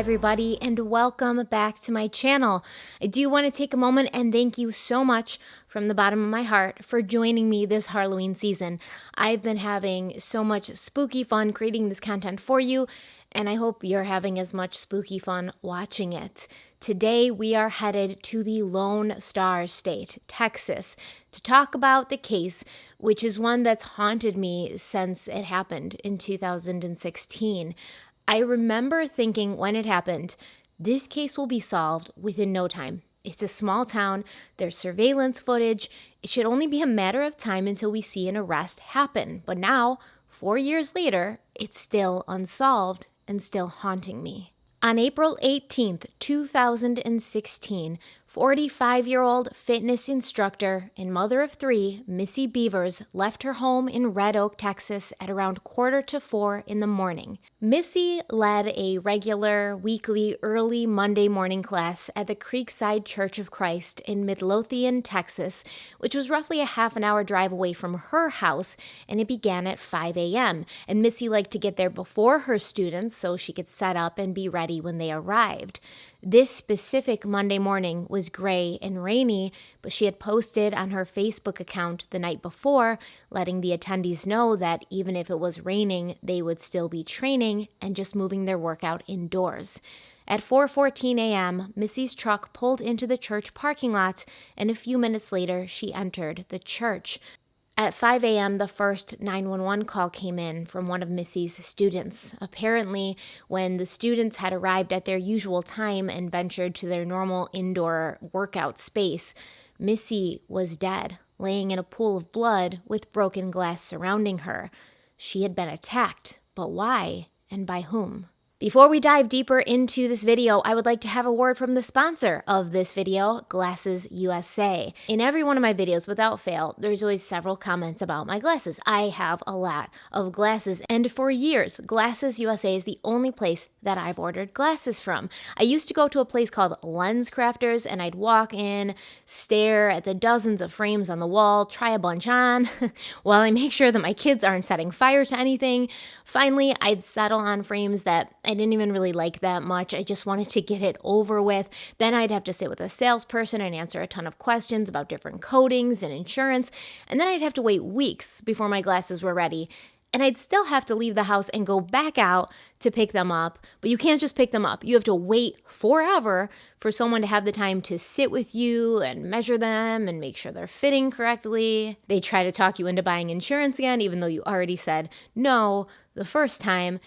everybody, and welcome back to my channel. I do want to take a moment and thank you so much from the bottom of my heart for joining me this Harloween season. I've been having so much spooky fun creating this content for you, and I hope you're having as much spooky fun watching it. Today, we are headed to the Lone Star State, Texas, to talk about the case, which is one that's haunted me since it happened in 2016. I remember thinking when it happened, this case will be solved within no time. It's a small town, there's surveillance footage, it should only be a matter of time until we see an arrest happen. But now, 4 years later, it's still unsolved and still haunting me. On April 18th, 2016, 45-year-old fitness instructor and mother of three, Missy Bevers, left her home in Red Oak, Texas at around 3:45 in the morning. Missy led a regular weekly early Monday morning class at the Creekside Church of Christ in Midlothian, Texas, which was roughly a half an hour drive away from her house, and it began at 5 a.m. And Missy liked to get there before her students so she could set up and be ready when they arrived. This specific Monday morning was gray and rainy, but she had posted on her Facebook account the night before, letting the attendees know that even if it was raining, they would still be training and just moving their workout indoors. At 4:14 a.m., Missy's truck pulled into the church parking lot, and a few minutes later, she entered the church. At 5 a.m., the first 911 call came in from one of Missy's students. Apparently, when the students had arrived at their usual time and ventured to their normal indoor workout space, Missy was dead, laying in a pool of blood with broken glass surrounding her. She had been attacked, but why and by whom? Before we dive deeper into this video, I would like to have a word from the sponsor of this video, Glasses USA. In every one of my videos, without fail, there's always several comments about my glasses. I have a lot of glasses, and for years, Glasses USA is the only place that I've ordered glasses from. I used to go to a place called Lens Crafters, and I'd walk in, stare at the dozens of frames on the wall, try a bunch on, while I make sure that my kids aren't setting fire to anything. Finally, I'd settle on frames that I didn't even really like that much. I just wanted to get it over with. Then I'd have to sit with a salesperson and answer a ton of questions about different coatings and insurance. And then I'd have to wait weeks before my glasses were ready. And I'd still have to leave the house and go back out to pick them up. But you can't just pick them up. You have to wait forever for someone to have the time to sit with you and measure them and make sure they're fitting correctly. They try to talk you into buying insurance again, even though you already said no the first time.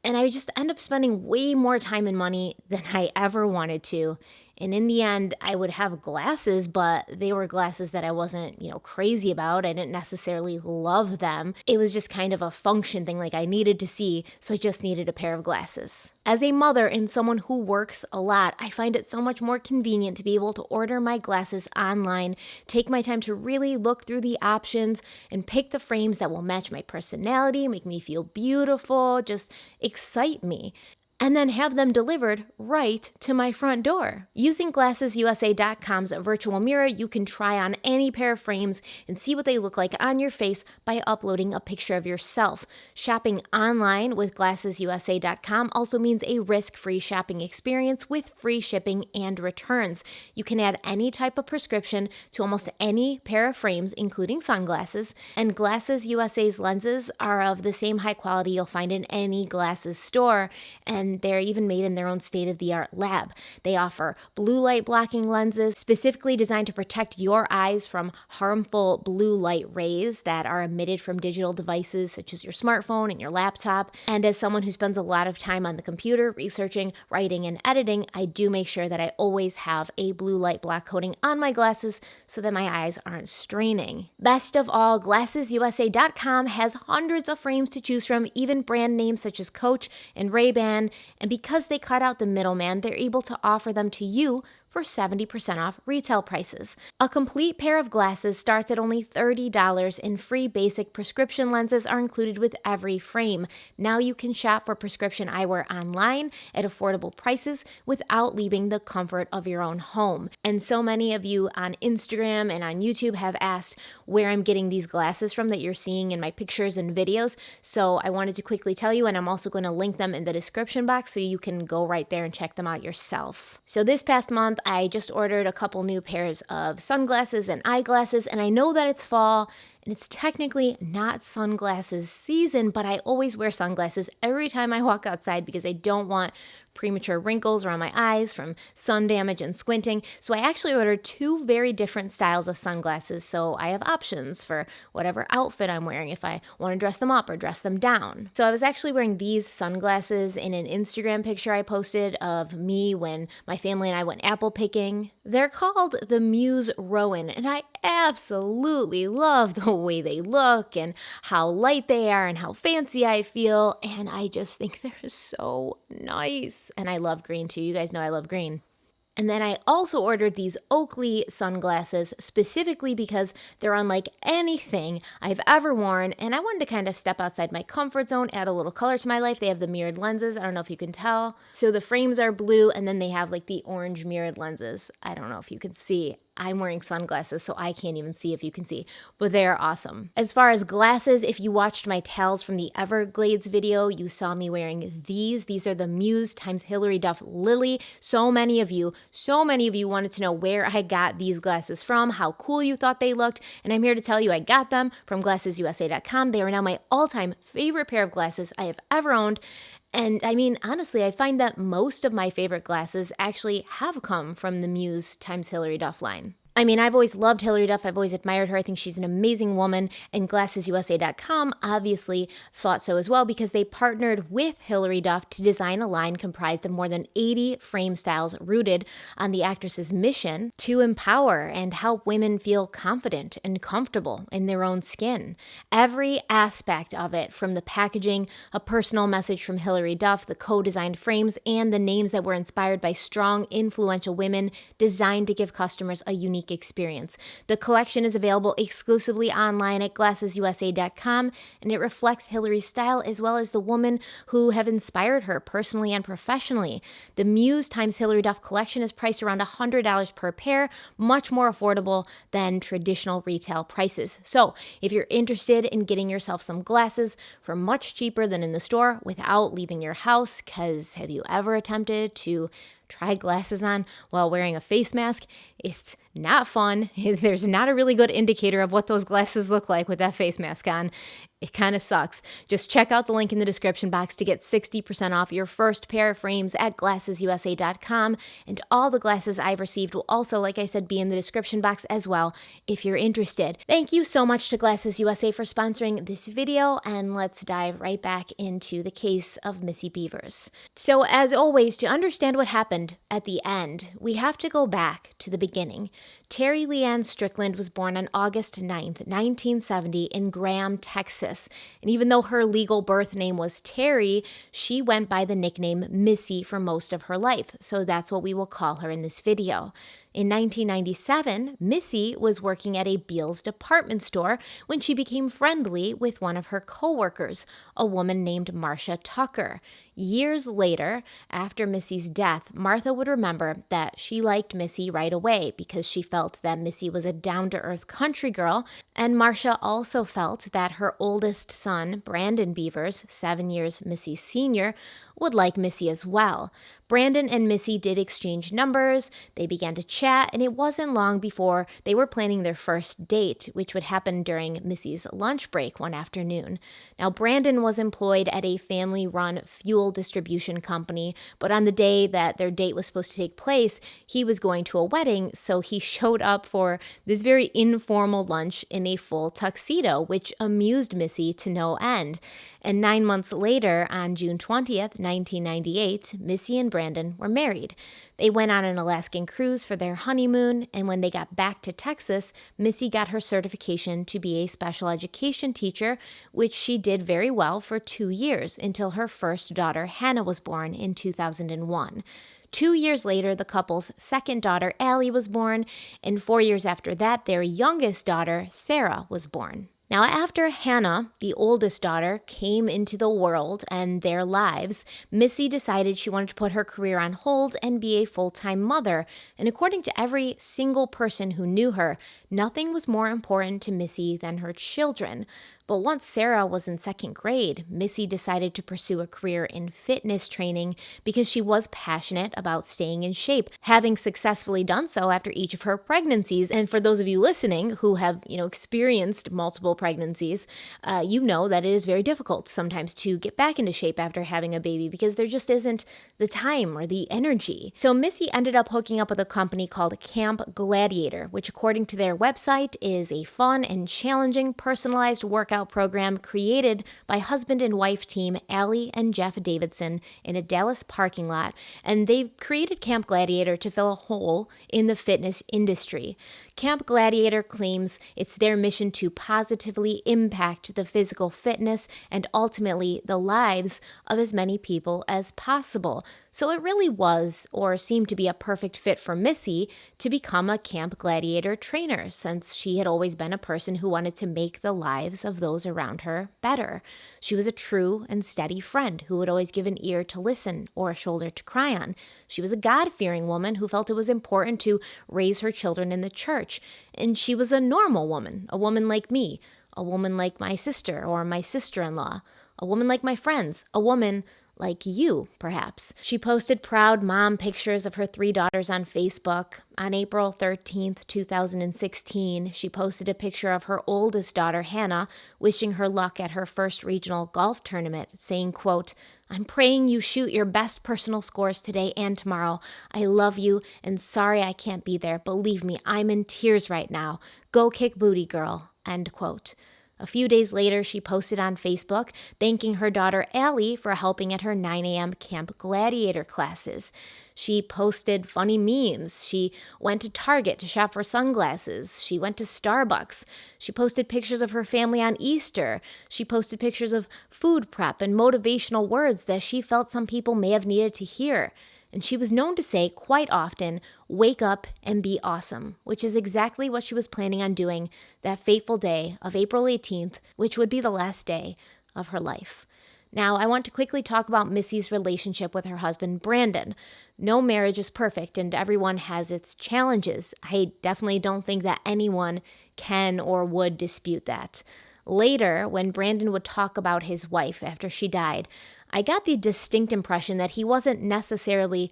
And I just end up spending way more time and money than I ever wanted to. And in the end, I would have glasses, but they were glasses that I wasn't, crazy about. I didn't necessarily love them. It was just kind of a function thing, like I needed to see, so I just needed a pair of glasses. As a mother and someone who works a lot, I find it so much more convenient to be able to order my glasses online, take my time to really look through the options, and pick the frames that will match my personality, make me feel beautiful, just excite me, and then have them delivered right to my front door. Using GlassesUSA.com's virtual mirror, you can try on any pair of frames and see what they look like on your face by uploading a picture of yourself. Shopping online with GlassesUSA.com also means a risk-free shopping experience with free shipping and returns. You can add any type of prescription to almost any pair of frames, including sunglasses, and Glasses USA's lenses are of the same high quality you'll find in any glasses store, and they're even made in their own state-of-the-art lab. They offer blue light blocking lenses specifically designed to protect your eyes from harmful blue light rays that are emitted from digital devices such as your smartphone and your laptop. And as someone who spends a lot of time on the computer researching, writing, and editing, I do make sure that I always have a blue light block coating on my glasses so that my eyes aren't straining. Best of all, GlassesUSA.com has hundreds of frames to choose from, even brand names such as Coach and Ray-Ban. And because they cut out the middleman, they're able to offer them to you for 70% off retail prices. A complete pair of glasses starts at only $30, and free basic prescription lenses are included with every frame. Now you can shop for prescription eyewear online at affordable prices without leaving the comfort of your own home. And so many of you on Instagram and on YouTube have asked where I'm getting these glasses from that you're seeing in my pictures and videos. So I wanted to quickly tell you, and I'm also going to link them in the description box so you can go right there and check them out yourself. So this past month, I just ordered a couple new pairs of sunglasses and eyeglasses, and I know that it's fall and it's technically not sunglasses season, but I always wear sunglasses every time I walk outside because I don't want premature wrinkles around my eyes from sun damage and squinting. So I actually ordered two very different styles of sunglasses, so I have options for whatever outfit I'm wearing if I want to dress them up or dress them down. So I was actually wearing these sunglasses in an Instagram picture I posted of me when my family and I went apple picking. They're called the Muse Rowan, and I absolutely love the way they look and how light they are and how fancy I feel, and I just think they're so nice. And I love green too. You guys know I love green. And then I also ordered these Oakley sunglasses specifically because they're unlike anything I've ever worn, and I wanted to kind of step outside my comfort zone, add a little color to my life. They have the mirrored lenses. I don't know if you can tell. So the frames are blue, and then they have like the orange mirrored lenses. I don't know if you can see. I'm wearing sunglasses, so I can't even see if you can see, but they're awesome. As far as glasses, if you watched my towels from the Everglades video, you saw me wearing these. These are the Muse times Hilary Duff Lily. So many of you wanted to know where I got these glasses from, how cool you thought they looked, and I'm here to tell you I got them from glassesusa.com. They are now my all-time favorite pair of glasses I have ever owned. And I mean, honestly, I find that most of my favorite glasses actually have come from the Muse times Hilary Duff line. I mean, I've always loved Hilary Duff. I've always admired her. I think she's an amazing woman, and glassesusa.com obviously thought so as well because they partnered with Hilary Duff to design a line comprised of more than 80 frame styles rooted on the actress's mission to empower and help women feel confident and comfortable in their own skin. Every aspect of it, from the packaging, a personal message from Hilary Duff, the co-designed frames, and the names that were inspired by strong, influential women, designed to give customers a unique experience. The collection is available exclusively online at glassesusa.com, and it reflects Hilary's style as well as the women who have inspired her personally and professionally. The Muse times Hilary Duff collection is priced around $100 per pair, much more affordable than traditional retail prices. So if you're interested in getting yourself some glasses for much cheaper than in the store without leaving your house, because have you ever attempted to try glasses on while wearing a face mask? It's not fun. There's not a really good indicator of what those glasses look like with that face mask on. It kind of sucks. Just check out the link in the description box to get 60% off your first pair of frames at glassesusa.com. And all the glasses I've received will also, like I said, be in the description box as well if you're interested. Thank you so much to Glasses USA for sponsoring this video, and let's dive right back into the case of Missy Bevers. So as always, to understand what happened at the end, we have to go back to the beginning. Terry Leanne Strickland was born on August 9th, 1970 in Graham, Texas. And even though her legal birth name was Terry, she went by the nickname Missy for most of her life. So that's what we will call her in this video. In 1997, Missy was working at a Beal's department store when she became friendly with one of her coworkers, a woman named Marcia Tucker. Years later, after Missy's death, Martha would remember that she liked Missy right away because she felt that Missy was a down-to-earth country girl, and Marcia also felt that her oldest son, Brandon Bevers, 7 years Missy's senior, would like Missy as well. Brandon and Missy did exchange numbers, they began to chat, and it wasn't long before they were planning their first date, which would happen during Missy's lunch break one afternoon. Now, Brandon was employed at a family-run fuel distribution company, but on the day that their date was supposed to take place, he was going to a wedding, so he showed up for this very informal lunch in a full tuxedo, which amused Missy to no end. And 9 months later, on June 20th, 1998, Missy and Brandon were married. They went on an Alaskan cruise for their honeymoon, and when they got back to Texas, Missy got her certification to be a special education teacher, which she did very well for 2 years until her first daughter, Hannah, was born in 2001. 2 years later, the couple's second daughter, Allie, was born, and 4 years after that, their youngest daughter, Sarah, was born. Now, after Hannah, the oldest daughter, came into the world and their lives, Missy decided she wanted to put her career on hold and be a full-time mother. And according to every single person who knew her, nothing was more important to Missy than her children. But once Sarah was in second grade, Missy decided to pursue a career in fitness training because she was passionate about staying in shape, having successfully done so after each of her pregnancies. And for those of you listening who have, experienced multiple pregnancies, you know that it is very difficult sometimes to get back into shape after having a baby because there just isn't the time or the energy. So Missy ended up hooking up with a company called Camp Gladiator, which according to their website is a fun and challenging personalized workout program created by husband and wife team Allie and Jeff Davidson in a Dallas parking lot, and they created Camp Gladiator to fill a hole in the fitness industry. Camp Gladiator claims it's their mission to positively impact the physical fitness and ultimately the lives of as many people as possible. So it really was, or seemed to be, a perfect fit for Missy to become a Camp Gladiator trainer, since she had always been a person who wanted to make the lives of those around her better. She was a true and steady friend who would always give an ear to listen or a shoulder to cry on. She was a God-fearing woman who felt it was important to raise her children in the church. And she was a normal woman, a woman like me, a woman like my sister or my sister-in-law, a woman like my friends, a woman like you, perhaps. She posted proud mom pictures of her 3 daughters on Facebook. On April 13th, 2016, she posted a picture of her oldest daughter, Hannah, wishing her luck at her first regional golf tournament, saying, quote, "I'm praying you shoot your best personal scores today and tomorrow. I love you and sorry I can't be there. Believe me, I'm in tears right now. Go kick booty, girl," end quote. A few days later, she posted on Facebook thanking her daughter Allie for helping at her 9 a.m. Camp Gladiator classes. She posted funny memes. She went to Target to shop for sunglasses. She went to Starbucks. She posted pictures of her family on Easter. She posted pictures of food prep and motivational words that she felt some people may have needed to hear. And she was known to say quite often, "Wake up and be awesome," which is exactly what she was planning on doing that fateful day of April 18th, which would be the last day of her life. Now, I want to quickly talk about Missy's relationship with her husband, Brandon. No marriage is perfect, and everyone has its challenges. I definitely don't think that anyone can or would dispute that. Later, when Brandon would talk about his wife after she died, I got the distinct impression that he wasn't necessarily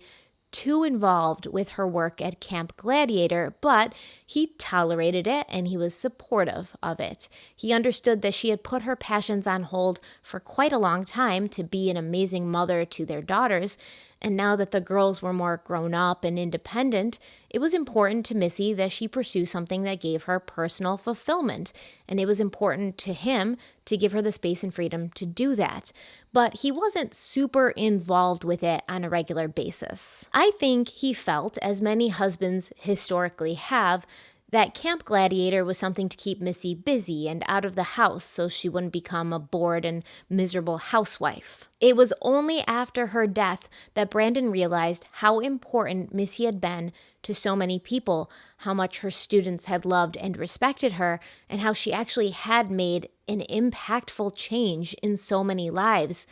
too involved with her work at Camp Gladiator, but he tolerated it and he was supportive of it. He understood that she had put her passions on hold for quite a long time to be an amazing mother to their daughters, and now that the girls were more grown up and independent, it was important to Missy that she pursue something that gave her personal fulfillment, and it was important to him to give her the space and freedom to do that. But he wasn't super involved with it on a regular basis. I think he felt, as many husbands historically have, that Camp Gladiator was something to keep Missy busy and out of the house so she wouldn't become a bored and miserable housewife. It was only after her death that Brandon realized how important Missy had been to so many people, how much her students had loved and respected her, and how she actually had made an impactful change in so many lives.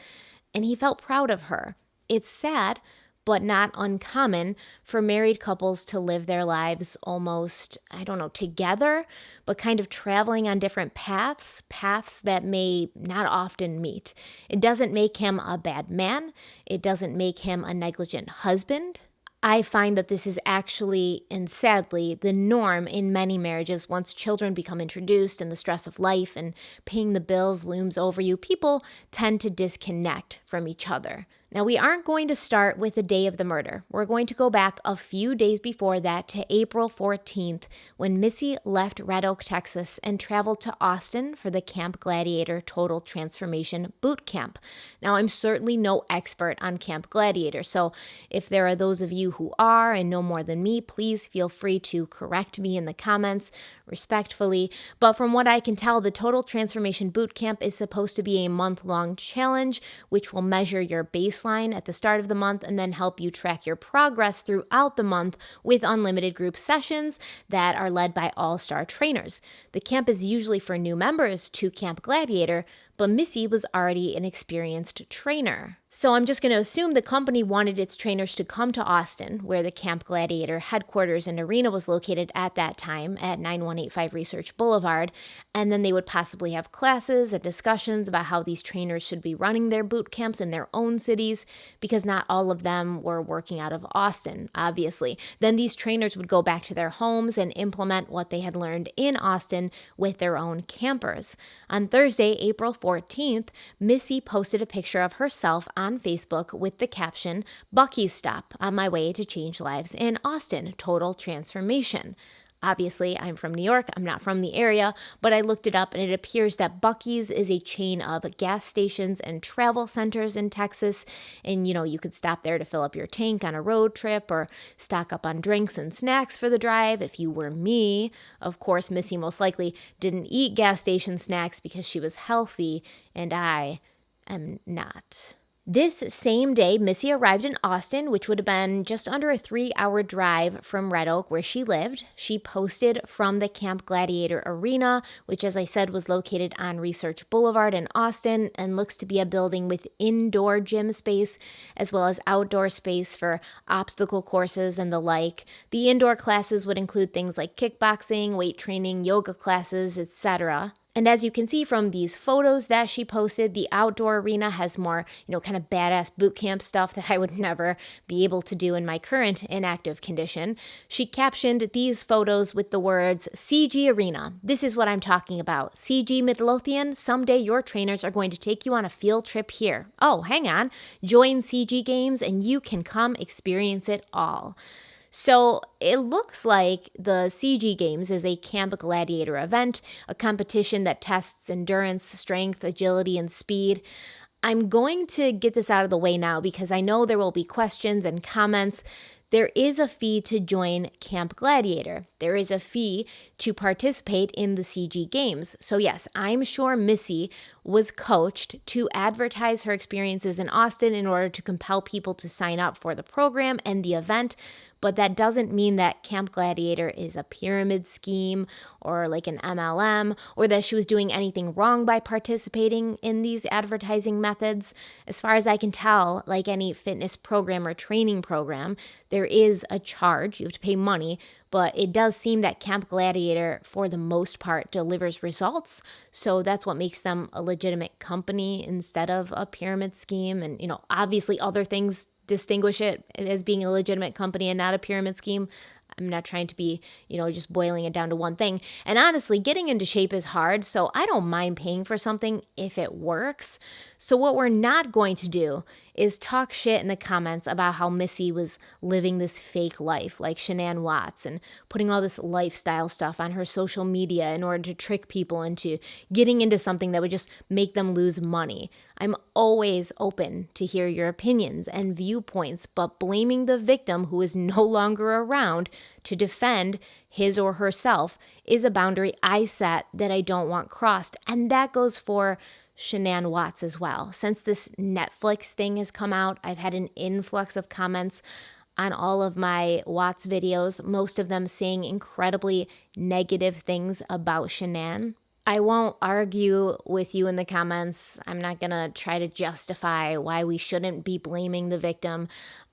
And he felt proud of her. It's sad, but not uncommon for married couples to live their lives almost, together, but kind of traveling on different paths that may not often meet. It doesn't make him a bad man. It doesn't make him a negligent husband. I find that this is actually, and sadly, the norm in many marriages. Once children become introduced and the stress of life and paying the bills looms over you, people tend to disconnect from each other. Now, we aren't going to start with the day of the murder. We're going to go back a few days before that to April 14th, when Missy left Red Oak, Texas, and traveled to Austin for the Camp Gladiator Total Transformation Boot Camp. Now, I'm certainly no expert on Camp Gladiator, so if there are those of you who are and know more than me, please feel free to correct me in the comments respectfully. But from what I can tell, the Total Transformation Boot Camp is supposed to be a month-long challenge, which will measure your baseline baseline at the start of the month and then help you track your progress throughout the month with unlimited group sessions that are led by all-star trainers. The camp is usually for new members to Camp Gladiator, but Missy was already an experienced trainer. So I'm just going to assume the company wanted its trainers to come to Austin, where the Camp Gladiator headquarters and arena was located at that time at 9185 Research Boulevard, and then they would possibly have classes and discussions about how these trainers should be running their boot camps in their own cities, because not all of them were working out of Austin, obviously. Then these trainers would go back to their homes and implement what they had learned in Austin with their own campers. On Thursday, April 14th, Missy posted a picture of herself on Facebook with the caption, "Bucky's Stop, on my way to change lives in Austin, total transformation." Obviously, I'm from New York. I'm not from the area, but I looked it up and it appears that Bucky's is a chain of gas stations and travel centers in Texas. And, you could stop there to fill up your tank on a road trip or stock up on drinks and snacks for the drive. If you were me, of course, Missy most likely didn't eat gas station snacks because she was healthy, and I am not. This same day, Missy arrived in Austin, which would have been just under a 3-hour drive from Red Oak, where she lived. She posted from the Camp Gladiator Arena, which, as I said, was located on Research Boulevard in Austin and looks to be a building with indoor gym space as well as outdoor space for obstacle courses and the like. The indoor classes would include things like kickboxing, weight training, yoga classes, etc. And as you can see from these photos that she posted, the outdoor arena has more, kind of badass boot camp stuff that I would never be able to do in my current inactive condition. She captioned these photos with the words, "CG Arena. This is what I'm talking about. CG Midlothian, someday your trainers are going to take you on a field trip here. Oh, hang on. Join CG Games and you can come experience it all." So it looks like the CG Games is a Camp Gladiator event, a competition that tests endurance, strength, agility, and speed. I'm going to get this out of the way now because I know there will be questions and comments. There is a fee to join Camp Gladiator. There is a fee to participate in the CG Games. So yes, I'm sure Missy was coached to advertise her experiences in Austin in order to compel people to sign up for the program and the event. But that doesn't mean that Camp Gladiator is a pyramid scheme or like an MLM, or that she was doing anything wrong by participating in these advertising methods. As far as I can tell, like any fitness program or training program, there is a charge. You have to pay money, but it does seem that Camp Gladiator, for the most part, delivers results. So that's what makes them a legitimate company instead of a pyramid scheme. And, obviously other things distinguish it as being a legitimate company and not a pyramid scheme. I'm not trying to be, just boiling it down to one thing. And honestly, getting into shape is hard, so I don't mind paying for something if it works. So what we're not going to do is talk shit in the comments about how Missy was living this fake life like Shanann Watts and putting all this lifestyle stuff on her social media in order to trick people into getting into something that would just make them lose money. I'm always open to hear your opinions and viewpoints, but blaming the victim who is no longer around to defend his or herself is a boundary I set that I don't want crossed. And that goes for Shanann Watts as well. Since this Netflix thing has come out, I've had an influx of comments on all of my Watts videos, most of them saying incredibly negative things about Shanann. I won't argue with you in the comments. I'm not going to try to justify why we shouldn't be blaming the victim.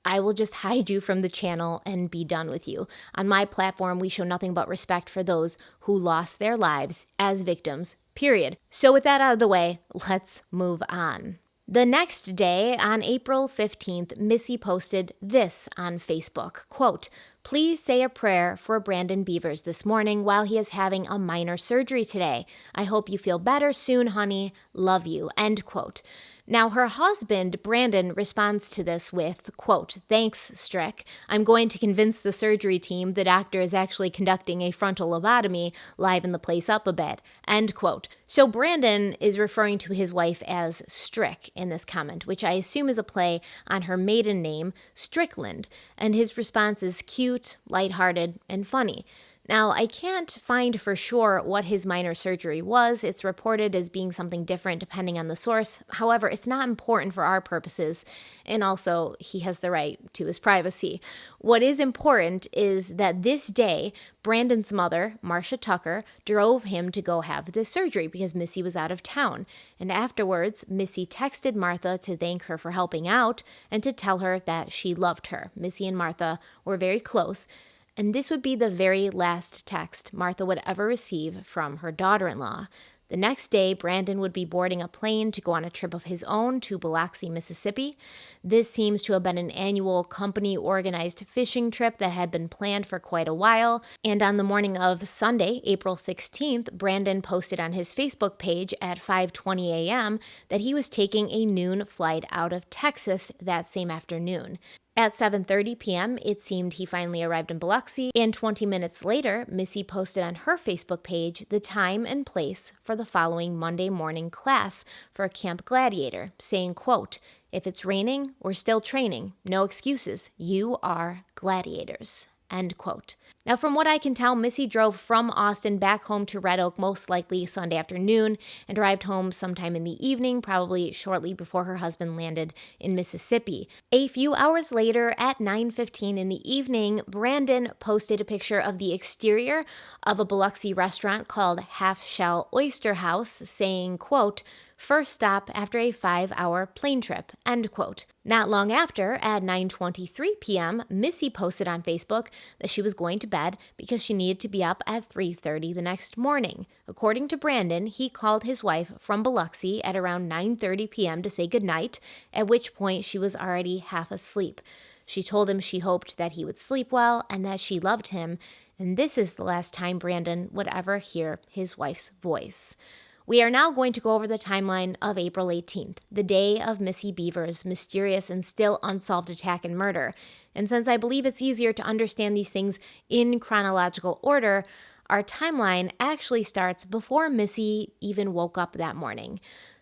I will just hide you from the channel and be done with you. On my platform, we show nothing but respect for those who lost their lives as victims, period. So with that out of the way, let's move on. The next day, on April 15th, Missy posted this on Facebook, quote, "Please say a prayer for Brandon Bevers this morning while he is having a minor surgery today. I hope you feel better soon, honey. Love you," end quote. Now, her husband, Brandon, responds to this with, quote, "Thanks, Strick. I'm going to convince the surgery team the doctor is actually conducting a frontal lobotomy, liven the place up a bit," end quote. So Brandon is referring to his wife as Strick in this comment, which I assume is a play on her maiden name, Strickland, and his response is cute, lighthearted, and funny. Now, I can't find for sure what his minor surgery was. It's reported as being something different depending on the source. However, it's not important for our purposes, and also he has the right to his privacy. What is important is that this day, Brandon's mother, Marcia Tucker, drove him to go have this surgery because Missy was out of town. And afterwards, Missy texted Martha to thank her for helping out and to tell her that she loved her. Missy and Martha were very close. And this would be the very last text Martha would ever receive from her daughter-in-law. The next day, Brandon would be boarding a plane to go on a trip of his own to Biloxi, Mississippi. This seems to have been an annual company-organized fishing trip that had been planned for quite a while. And on the morning of Sunday, April 16th, Brandon posted on his Facebook page at 5:20 a.m. that he was taking a noon flight out of Texas that same afternoon. At 7:30 p.m., it seemed he finally arrived in Biloxi, and 20 minutes later, Missy posted on her Facebook page the time and place for the following Monday morning class for Camp Gladiator, saying, quote, "If it's raining, we're still training. No excuses. You are gladiators." End quote. Now, from what I can tell, Missy drove from Austin back home to Red Oak most likely Sunday afternoon and arrived home sometime in the evening, probably shortly before her husband landed in Mississippi. A few hours later, at 9:15 in the evening, Brandon posted a picture of the exterior of a Biloxi restaurant called Half Shell Oyster House, saying, quote, "First stop after a 5-hour plane trip," end quote. Not long after, at 9:23 p.m., Missy posted on Facebook that she was going to bed because she needed to be up at 3:30 the next morning. According to Brandon, he called his wife from Biloxi at around 9:30 p.m. to say goodnight, at which point she was already half asleep. She told him she hoped that he would sleep well and that she loved him, and this is the last time Brandon would ever hear his wife's voice. We are now going to go over the timeline of April 18th, the day of Missy Bevers' mysterious and still unsolved attack and murder. And since I believe it's easier to understand these things in chronological order, our timeline actually starts before Missy even woke up that morning.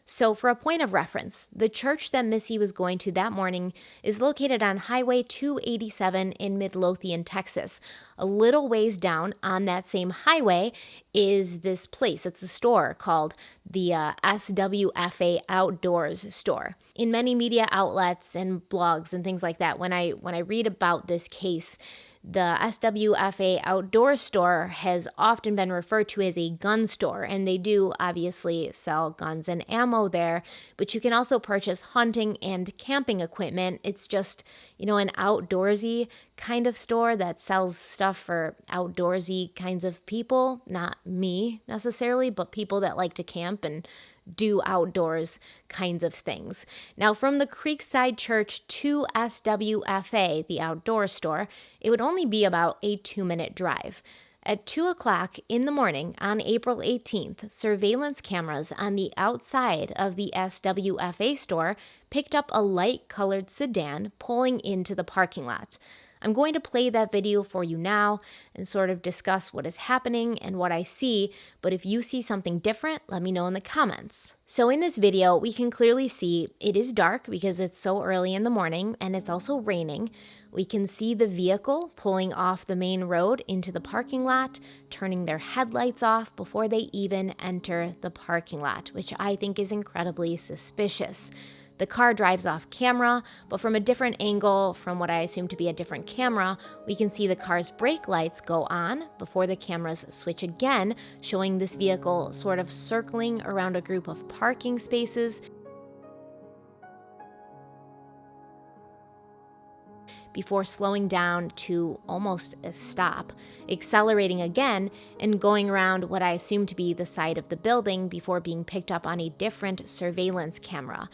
So for a point of reference, the church that Missy was going to that morning is located on Highway 287 in Midlothian, Texas. A little ways down on that same highway is this place. It's a store called the SWFA Outdoors store. In many media outlets and blogs and things like that, when I read about this case, the SWFA Outdoor Store has often been referred to as a gun store, and they do obviously sell guns and ammo there, but you can also purchase hunting and camping equipment. It's just, an outdoorsy kind of store that sells stuff for outdoorsy kinds of people. Not me necessarily, but people that like to camp and do outdoors kinds of things. Now, from the Creekside Church to SWFA, the outdoor store, it would only be about a 2-minute drive. At 2 o'clock in the morning on April 18th, surveillance cameras on the outside of the SWFA store picked up a light-colored sedan pulling into the parking lot. I'm going to play that video for you now and sort of discuss what is happening and what I see, but if you see something different, let me know in the comments. So in this video, we can clearly see it is dark because it's so early in the morning and it's also raining. We can see the vehicle pulling off the main road into the parking lot, turning their headlights off before they even enter the parking lot, which I think is incredibly suspicious. The car drives off camera, but from a different angle, from what I assume to be a different camera, we can see the car's brake lights go on before the cameras switch again, showing this vehicle sort of circling around a group of parking spaces before slowing down to almost a stop, accelerating again, and going around what I assume to be the side of the building before being picked up on a different surveillance camera.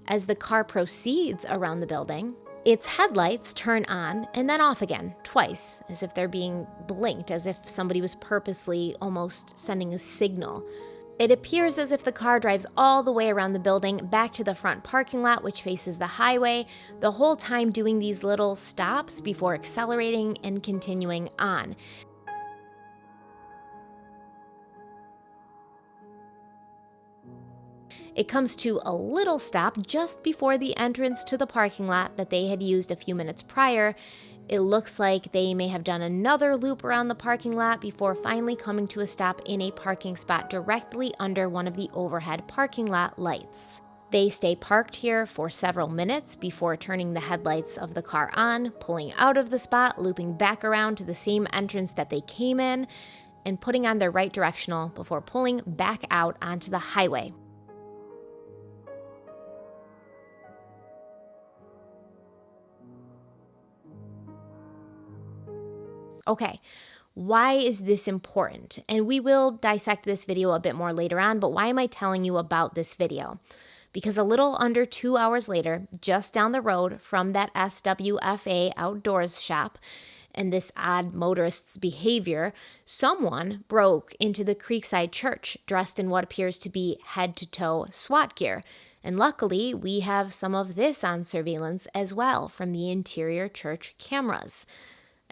As the car proceeds around the building, its headlights turn on and then off again, twice, as if they're being blinked, as if somebody was purposely almost sending a signal. It appears as if the car drives all the way around the building back to the front parking lot, which faces the highway, the whole time doing these little stops before accelerating and continuing on. It comes to a little stop just before the entrance to the parking lot that they had used a few minutes prior. It looks like they may have done another loop around the parking lot before finally coming to a stop in a parking spot directly under one of the overhead parking lot lights. They stay parked here for several minutes before turning the headlights of the car on, pulling out of the spot, looping back around to the same entrance that they came in, and putting on their right directional before pulling back out onto the highway. Okay, why is this important? And we will dissect this video a bit more later on, but why am I telling you about this video? Because a little under 2 hours later, just down the road from that SWFA outdoors shop and this odd motorist's behavior, someone broke into the Creekside Church dressed in what appears to be head-to-toe SWAT gear. And luckily, we have some of this on surveillance as well from the interior church cameras.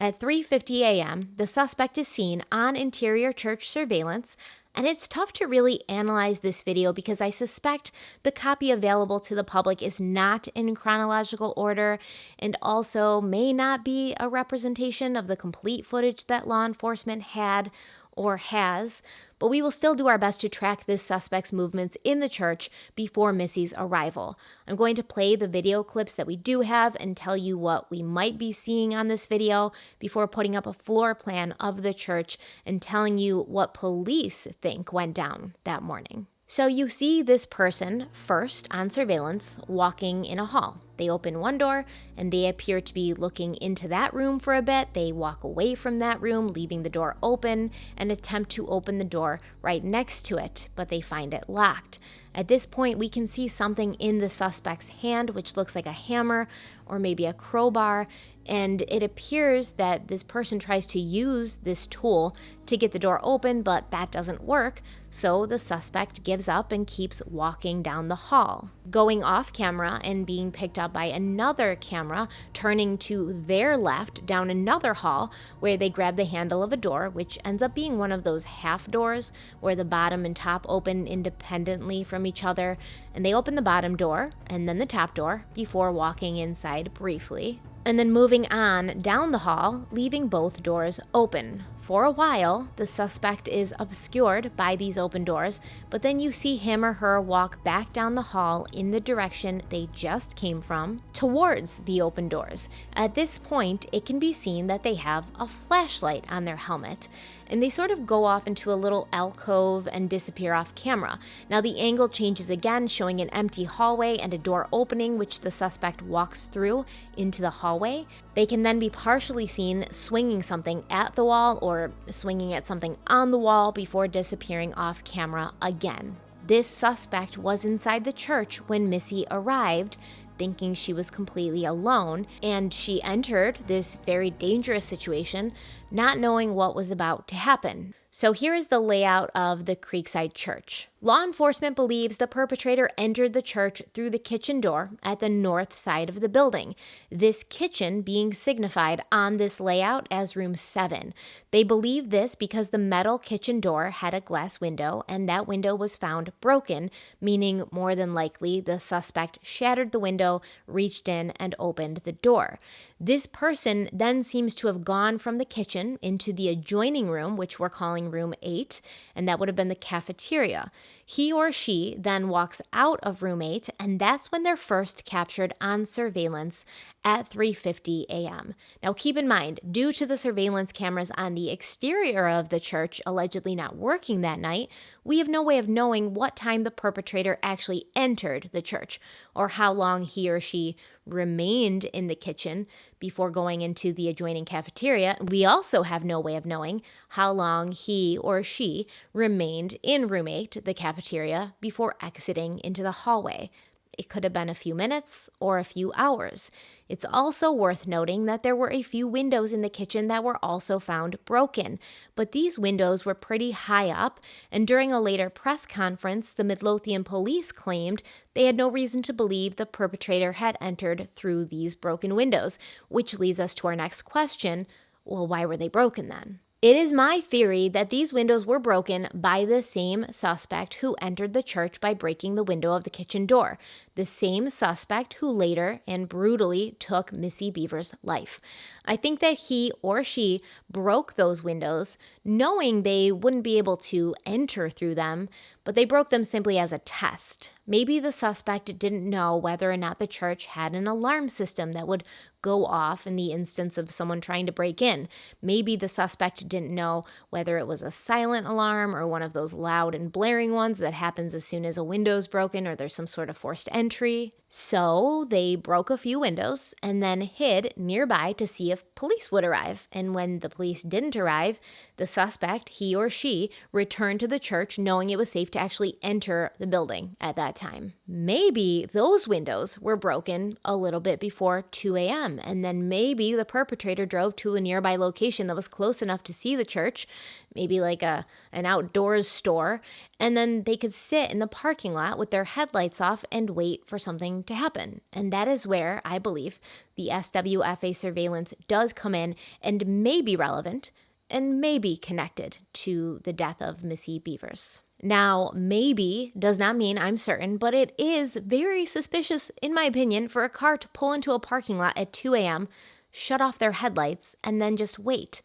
At 3:50 a.m., the suspect is seen on interior church surveillance, and it's tough to really analyze this video because I suspect the copy available to the public is not in chronological order and also may not be a representation of the complete footage that law enforcement had or has, but we will still do our best to track this suspect's movements in the church before Missy's arrival. I'm going to play the video clips that we do have and tell you what we might be seeing on this video before putting up a floor plan of the church and telling you what police think went down that morning. So you see this person first on surveillance walking in a hall. They open one door and they appear to be looking into that room for a bit. They walk away from that room, leaving the door open, and attempt to open the door right next to it, but they find it locked. At this point, we can see something in the suspect's hand, which looks like a hammer or maybe a crowbar, and it appears that this person tries to use this tool to get the door open, but that doesn't work, so the suspect gives up and keeps walking down the hall. Going off camera and being picked up by another camera, turning to their left down another hall where they grab the handle of a door, which ends up being one of those half doors where the bottom and top open independently from each other, and they open the bottom door and then the top door before walking inside briefly, and then moving on down the hall, leaving both doors open. For a while, the suspect is obscured by these open doors, but then you see him or her walk back down the hall in the direction they just came from, towards the open doors. At this point, it can be seen that they have a flashlight on their helmet, and they sort of go off into a little alcove and disappear off camera. Now the angle changes again, showing an empty hallway and a door opening, which the suspect walks through into the hallway. They can then be partially seen swinging something at the wall or swinging at something on the wall before disappearing off camera again. This suspect was inside the church when Missy arrived, thinking she was completely alone, and she entered this very dangerous situation not knowing what was about to happen. So here is the layout of the Creekside Church. Law enforcement believes the perpetrator entered the church through the kitchen door at the north side of the building, this kitchen being signified on this layout as room 7. They believe this because the metal kitchen door had a glass window and that window was found broken, meaning more than likely the suspect shattered the window, reached in, and opened the door. This person then seems to have gone from the kitchen into the adjoining room, which we're calling room 8, and that would have been the cafeteria. He or she then walks out of room 8, and that's when they're first captured on surveillance at 3:50 a.m. Now keep in mind, due to the surveillance cameras on the exterior of the church allegedly not working that night, we have no way of knowing what time the perpetrator actually entered the church or how long he or she remained in the kitchen before going into the adjoining cafeteria. We also have no way of knowing how long he or she remained in room 8, the cafeteria, before exiting into the hallway. It could have been a few minutes or a few hours. It's also worth noting that there were a few windows in the kitchen that were also found broken, but these windows were pretty high up, and during a later press conference, the Midlothian police claimed they had no reason to believe the perpetrator had entered through these broken windows, which leads us to our next question. Well, why were they broken then? It is my theory that these windows were broken by the same suspect who entered the church by breaking the window of the kitchen door, the same suspect who later and brutally took Missy Bevers' life. I think that he or she broke those windows knowing they wouldn't be able to enter through them, but they broke them simply as a test. Maybe the suspect didn't know whether or not the church had an alarm system that would go off in the instance of someone trying to break in. Maybe the suspect didn't know whether it was a silent alarm or one of those loud and blaring ones that happens as soon as a window's broken or there's some sort of forced entry. So they broke a few windows and then hid nearby to see if police would arrive. And when the police didn't arrive, the suspect, he or she, returned to the church knowing it was safe to actually enter the building at that time. Maybe those windows were broken a little bit before 2 a.m. And then maybe the perpetrator drove to a nearby location that was close enough to see the church, maybe like an outdoors store, and then they could sit in the parking lot with their headlights off and wait for something to happen. And that is where I believe the SWFA surveillance does come in and may be relevant and may be connected to the death of Missy Bevers. Now, maybe does not mean I'm certain, but it is very suspicious, in my opinion, for a car to pull into a parking lot at 2 a.m., shut off their headlights, and then just wait.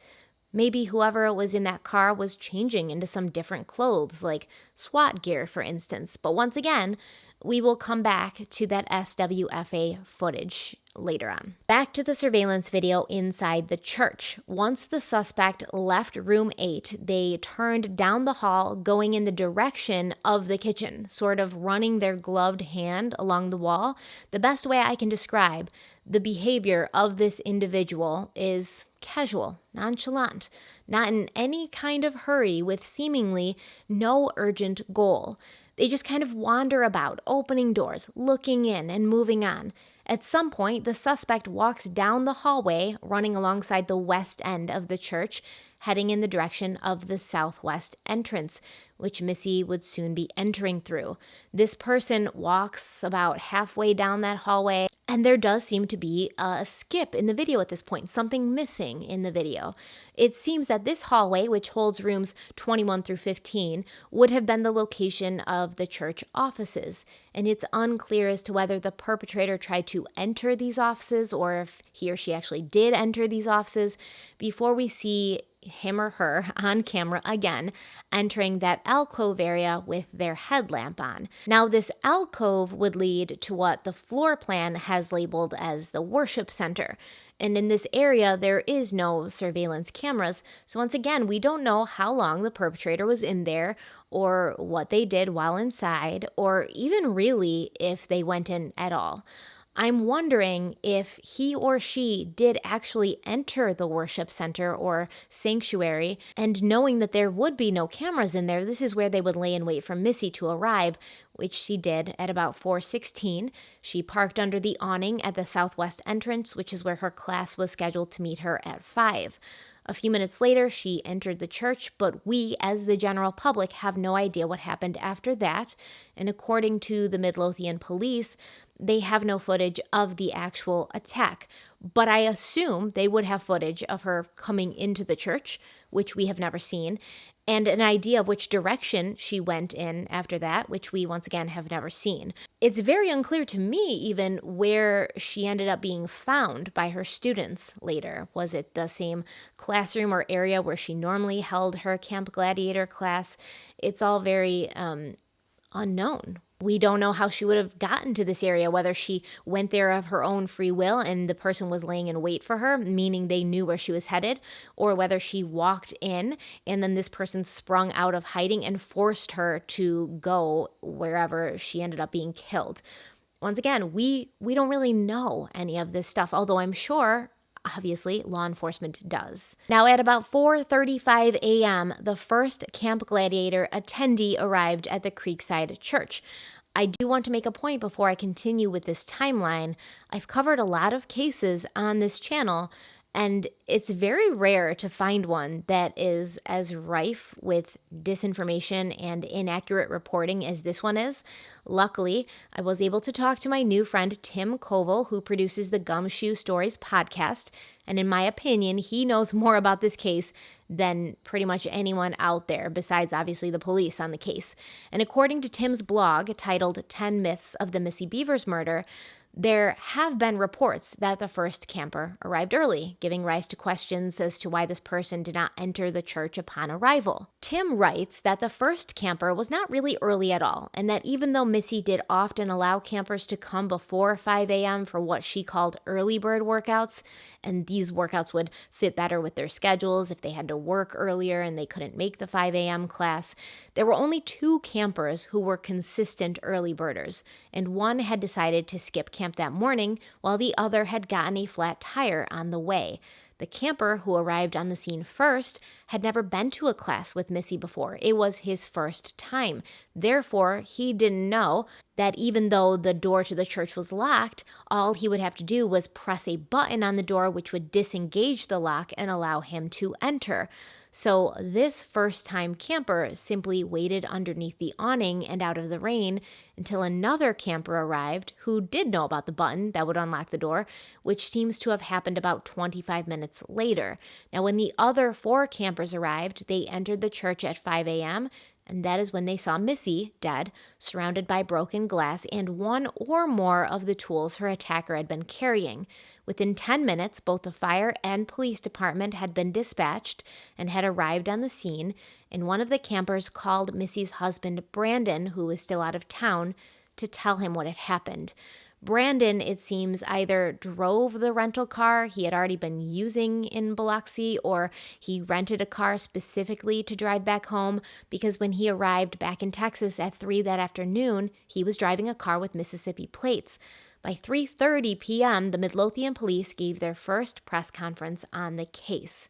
Maybe whoever was in that car was changing into some different clothes, like SWAT gear, for instance. But once again, we will come back to that SWFA footage later on. Back to the surveillance video inside the church. Once the suspect left room 8, they turned down the hall, going in the direction of the kitchen, sort of running their gloved hand along the wall. The best way I can describe the behavior of this individual is casual, nonchalant, not in any kind of hurry with seemingly no urgent goal. They just kind of wander about, opening doors, looking in, and moving on. At some point, the suspect walks down the hallway, running alongside the west end of the church, heading in the direction of the southwest entrance, which Missy would soon be entering through. This person walks about halfway down that hallway, and there does seem to be a skip in the video at this point, something missing in the video. It seems that this hallway, which holds rooms 21 through 15, would have been the location of the church offices, and it's unclear as to whether the perpetrator tried to enter these offices or if he or she actually did enter these offices before we see him or her on camera again entering that alcove area with their headlamp on. Now, this alcove would lead to what the floor plan has labeled as the worship center. And in this area, there is no surveillance cameras. So once again, we don't know how long the perpetrator was in there or what they did while inside, or even really if they went in at all. I'm wondering if he or she did actually enter the worship center or sanctuary, and knowing that there would be no cameras in there, this is where they would lay in wait for Missy to arrive, which she did at about 4:16. She parked under the awning at the southwest entrance, which is where her class was scheduled to meet her at 5. A few minutes later, she entered the church, but we, as the general public, have no idea what happened after that. And according to the Midlothian police, they have no footage of the actual attack. But I assume they would have footage of her coming into the church, which we have never seen, and an idea of which direction she went in after that, which we once again have never seen. It's very unclear to me even where she ended up being found by her students later. Was it the same classroom or area where she normally held her Camp Gladiator class? It's all very unknown. We don't know how she would have gotten to this area, whether she went there of her own free will and the person was laying in wait for her, meaning they knew where she was headed, or whether she walked in and then this person sprung out of hiding and forced her to go wherever she ended up being killed. Once again, we don't really know any of this stuff, although I'm sure obviously law enforcement does. Now at about 4:35 a.m., the first Camp Gladiator attendee arrived at the Creekside Church. I do want to make a point before I continue with this timeline. I've covered a lot of cases on this channel, and it's very rare to find one that is as rife with disinformation and inaccurate reporting as this one is. Luckily, I was able to talk to my new friend Tim Koval, who produces the Gumshoe Stories podcast, And in my opinion, he knows more about this case than pretty much anyone out there, besides obviously the police on the case. And according to Tim's blog, titled 10 Myths of the Missy Bevers Murder, there have been reports that the first camper arrived early, giving rise to questions as to why this person did not enter the church upon arrival. Tim writes that the first camper was not really early at all, and that even though Missy did often allow campers to come before 5 a.m. for what she called early bird workouts, and these workouts would fit better with their schedules if they had to work earlier and they couldn't make the 5 a.m. class, there were only 2 campers who were consistent early birders, and one had decided to skip camp that morning while the other had gotten a flat tire on the way. The camper who arrived on the scene first had never been to a class with Missy before. It was his first time. Therefore, he didn't know that even though the door to the church was locked, all he would have to do was press a button on the door which would disengage the lock and allow him to enter. So this first-time camper simply waited underneath the awning and out of the rain until another camper arrived who did know about the button that would unlock the door, which seems to have happened about 25 minutes later. Now, when the other 4 campers arrived, they entered the church at 5 a.m., and that is when they saw Missy, dead, surrounded by broken glass and one or more of the tools her attacker had been carrying. Within 10 minutes, both the fire and police department had been dispatched and had arrived on the scene, and one of the campers called Missy's husband, Brandon, who was still out of town, to tell him what had happened. Brandon, it seems, either drove the rental car he had already been using in Biloxi, or he rented a car specifically to drive back home, because when he arrived back in Texas at 3 that afternoon, he was driving a car with Mississippi plates. By 3:30 p.m., the Midlothian police gave their first press conference on the case.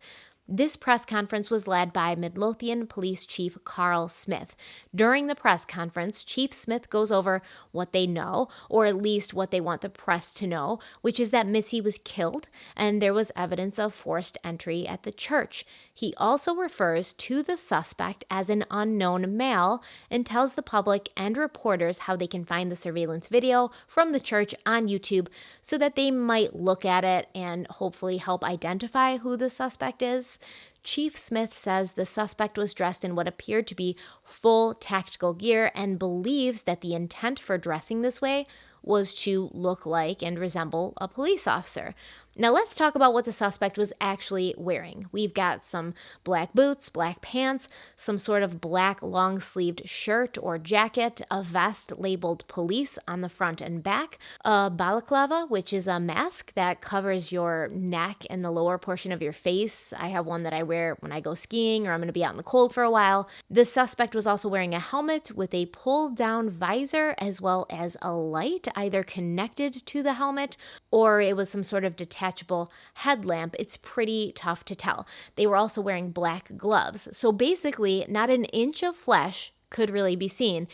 This press conference was led by Midlothian Police Chief Carl Smith. During the press conference, Chief Smith goes over what they know, or at least what they want the press to know, which is that Missy was killed and there was evidence of forced entry at the church. He also refers to the suspect as an unknown male and tells the public and reporters how they can find the surveillance video from the church on YouTube so that they might look at it and hopefully help identify who the suspect is. Chief Smith says the suspect was dressed in what appeared to be full tactical gear and believes that the intent for dressing this way was to look like and resemble a police officer. Now let's talk about what the suspect was actually wearing. We've got some black boots, black pants, some sort of black long-sleeved shirt or jacket, a vest labeled police on the front and back, a balaclava, which is a mask that covers your neck and the lower portion of your face. I have one that I wear when I go skiing or I'm going to be out in the cold for a while. The suspect was also wearing a helmet with a pull-down visor as well as a light either connected to the helmet or it was some sort of detachable headlamp. It's pretty tough to tell. They were also wearing black gloves. So basically, not an inch of flesh could really be seen.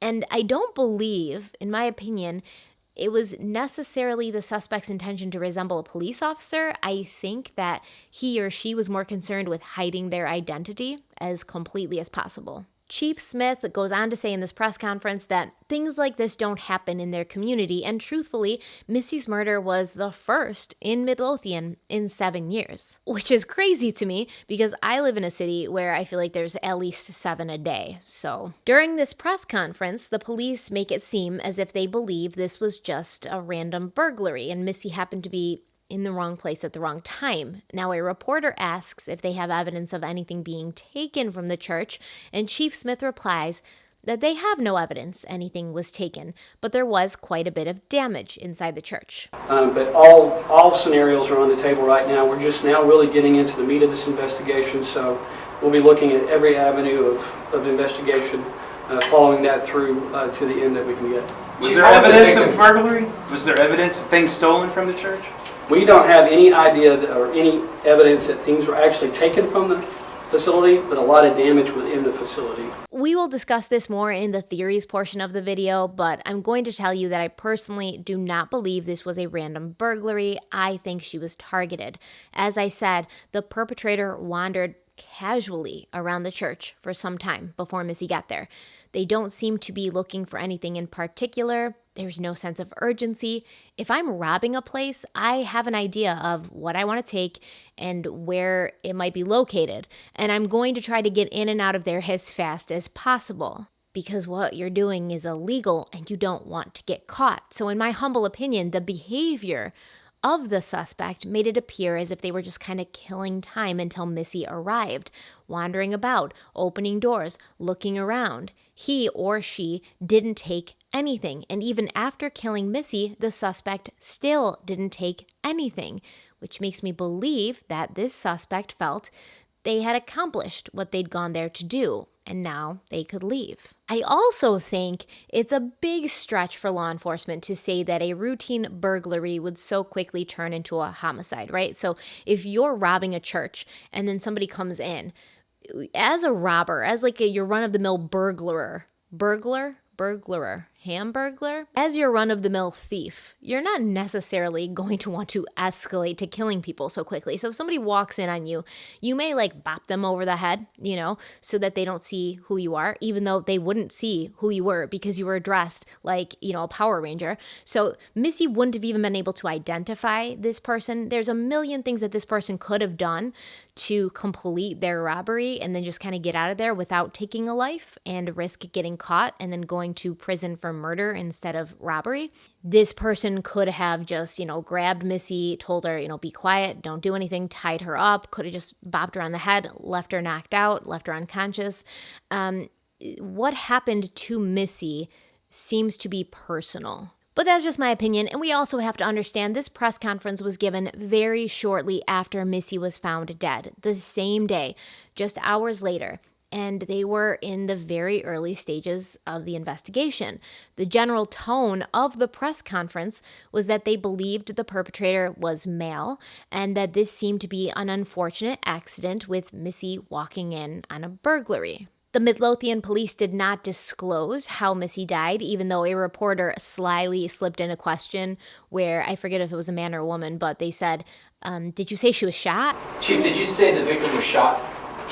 And I don't believe, in my opinion, it was necessarily the suspect's intention to resemble a police officer. I think that he or she was more concerned with hiding their identity as completely as possible. Chief Smith goes on to say in this press conference that things like this don't happen in their community, and truthfully, Missy's murder was the first in Midlothian in 7 years, which is crazy to me because I live in a city where I feel like there's at least 7 a day. So during this press conference, the police make it seem as if they believe this was just a random burglary and Missy happened to be in the wrong place at the wrong time. Now, a reporter asks if they have evidence of anything being taken from the church, and Chief Smith replies that they have no evidence anything was taken, but there was quite a bit of damage inside the church. But all scenarios are on the table right now. We're just now really getting into the meat of this investigation, so we'll be looking at every avenue of investigation, following that through to the end that we can get. Was there evidence of burglary? Was there evidence of things stolen from the church? We don't have any idea or any evidence that things were actually taken from the facility, but a lot of damage within the facility. We will discuss this more in the theories portion of the video, but I'm going to tell you that I personally do not believe this was a random burglary. I think she was targeted. As I said, the perpetrator wandered casually around the church for some time before Missy got there. They don't seem to be looking for anything in particular. There's no sense of urgency. If I'm robbing a place, I have an idea of what I want to take and where it might be located. And I'm going to try to get in and out of there as fast as possible because what you're doing is illegal and you don't want to get caught. So in my humble opinion, the behavior of the suspect made it appear as if they were just kind of killing time until Missy arrived, wandering about, opening doors, looking around. He or she didn't take anything, and even after killing Missy, the suspect still didn't take anything, which makes me believe that this suspect felt they had accomplished what they'd gone there to do, and now they could leave. I also think it's a big stretch for law enforcement to say that a routine burglary would so quickly turn into a homicide, right? So if you're robbing a church and then somebody comes in, as a robber, as like your run-of-the-mill burglar, hamburglar, as your run-of-the-mill thief, you're not necessarily going to want to escalate to killing people so quickly. So if somebody walks in on you, you may like bop them over the head, so that they don't see who you are, even though they wouldn't see who you were because you were dressed like, a Power Ranger. So Missy wouldn't have even been able to identify this person. There's a million things that this person could have done to complete their robbery and then just kind of get out of there without taking a life and risk getting caught and then going to prison for murder instead of robbery. This person could have just, grabbed Missy, told her, be quiet, don't do anything, tied her up, could have just bopped her on the head, left her knocked out, left her unconscious. What happened to Missy seems to be personal. But that's just my opinion, and we also have to understand this press conference was given very shortly after Missy was found dead, the same day, just hours later, and they were in the very early stages of the investigation. The general tone of the press conference was that they believed the perpetrator was male, and that this seemed to be an unfortunate accident with Missy walking in on a burglary. The Midlothian police did not disclose how Missy died, even though a reporter slyly slipped in a question where, I forget if it was a man or a woman, but they said, did you say she was shot? Chief, did you say the victim was shot?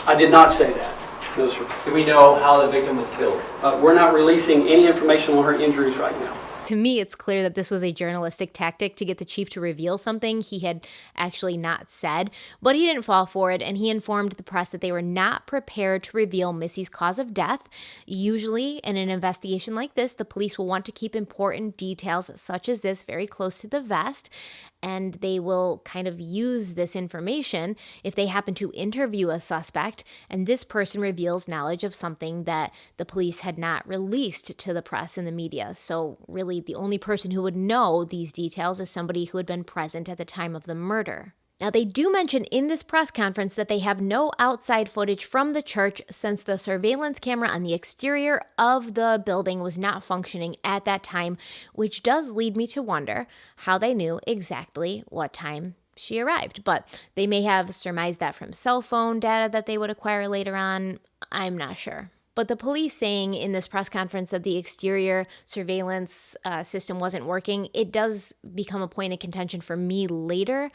I did not say that. No, sir. Do we know how the victim was killed? We're not releasing any information on her injuries right now. To me, it's clear that this was a journalistic tactic to get the chief to reveal something he had actually not said, but he didn't fall for it, and he informed the press that they were not prepared to reveal Missy's cause of death. Usually, in an investigation like this, the police will want to keep important details such as this very close to the vest, and they will kind of use this information if they happen to interview a suspect, and this person reveals knowledge of something that the police had not released to the press and the media. So really, the only person who would know these details is somebody who had been present at the time of the murder. Now, they do mention in this press conference that they have no outside footage from the church since the surveillance camera on the exterior of the building was not functioning at that time, which does lead me to wonder how they knew exactly what time she arrived. But they may have surmised that from cell phone data that they would acquire later on. I'm not sure. But the police saying in this press conference that the exterior surveillance system wasn't working, it does become a point of contention for me later,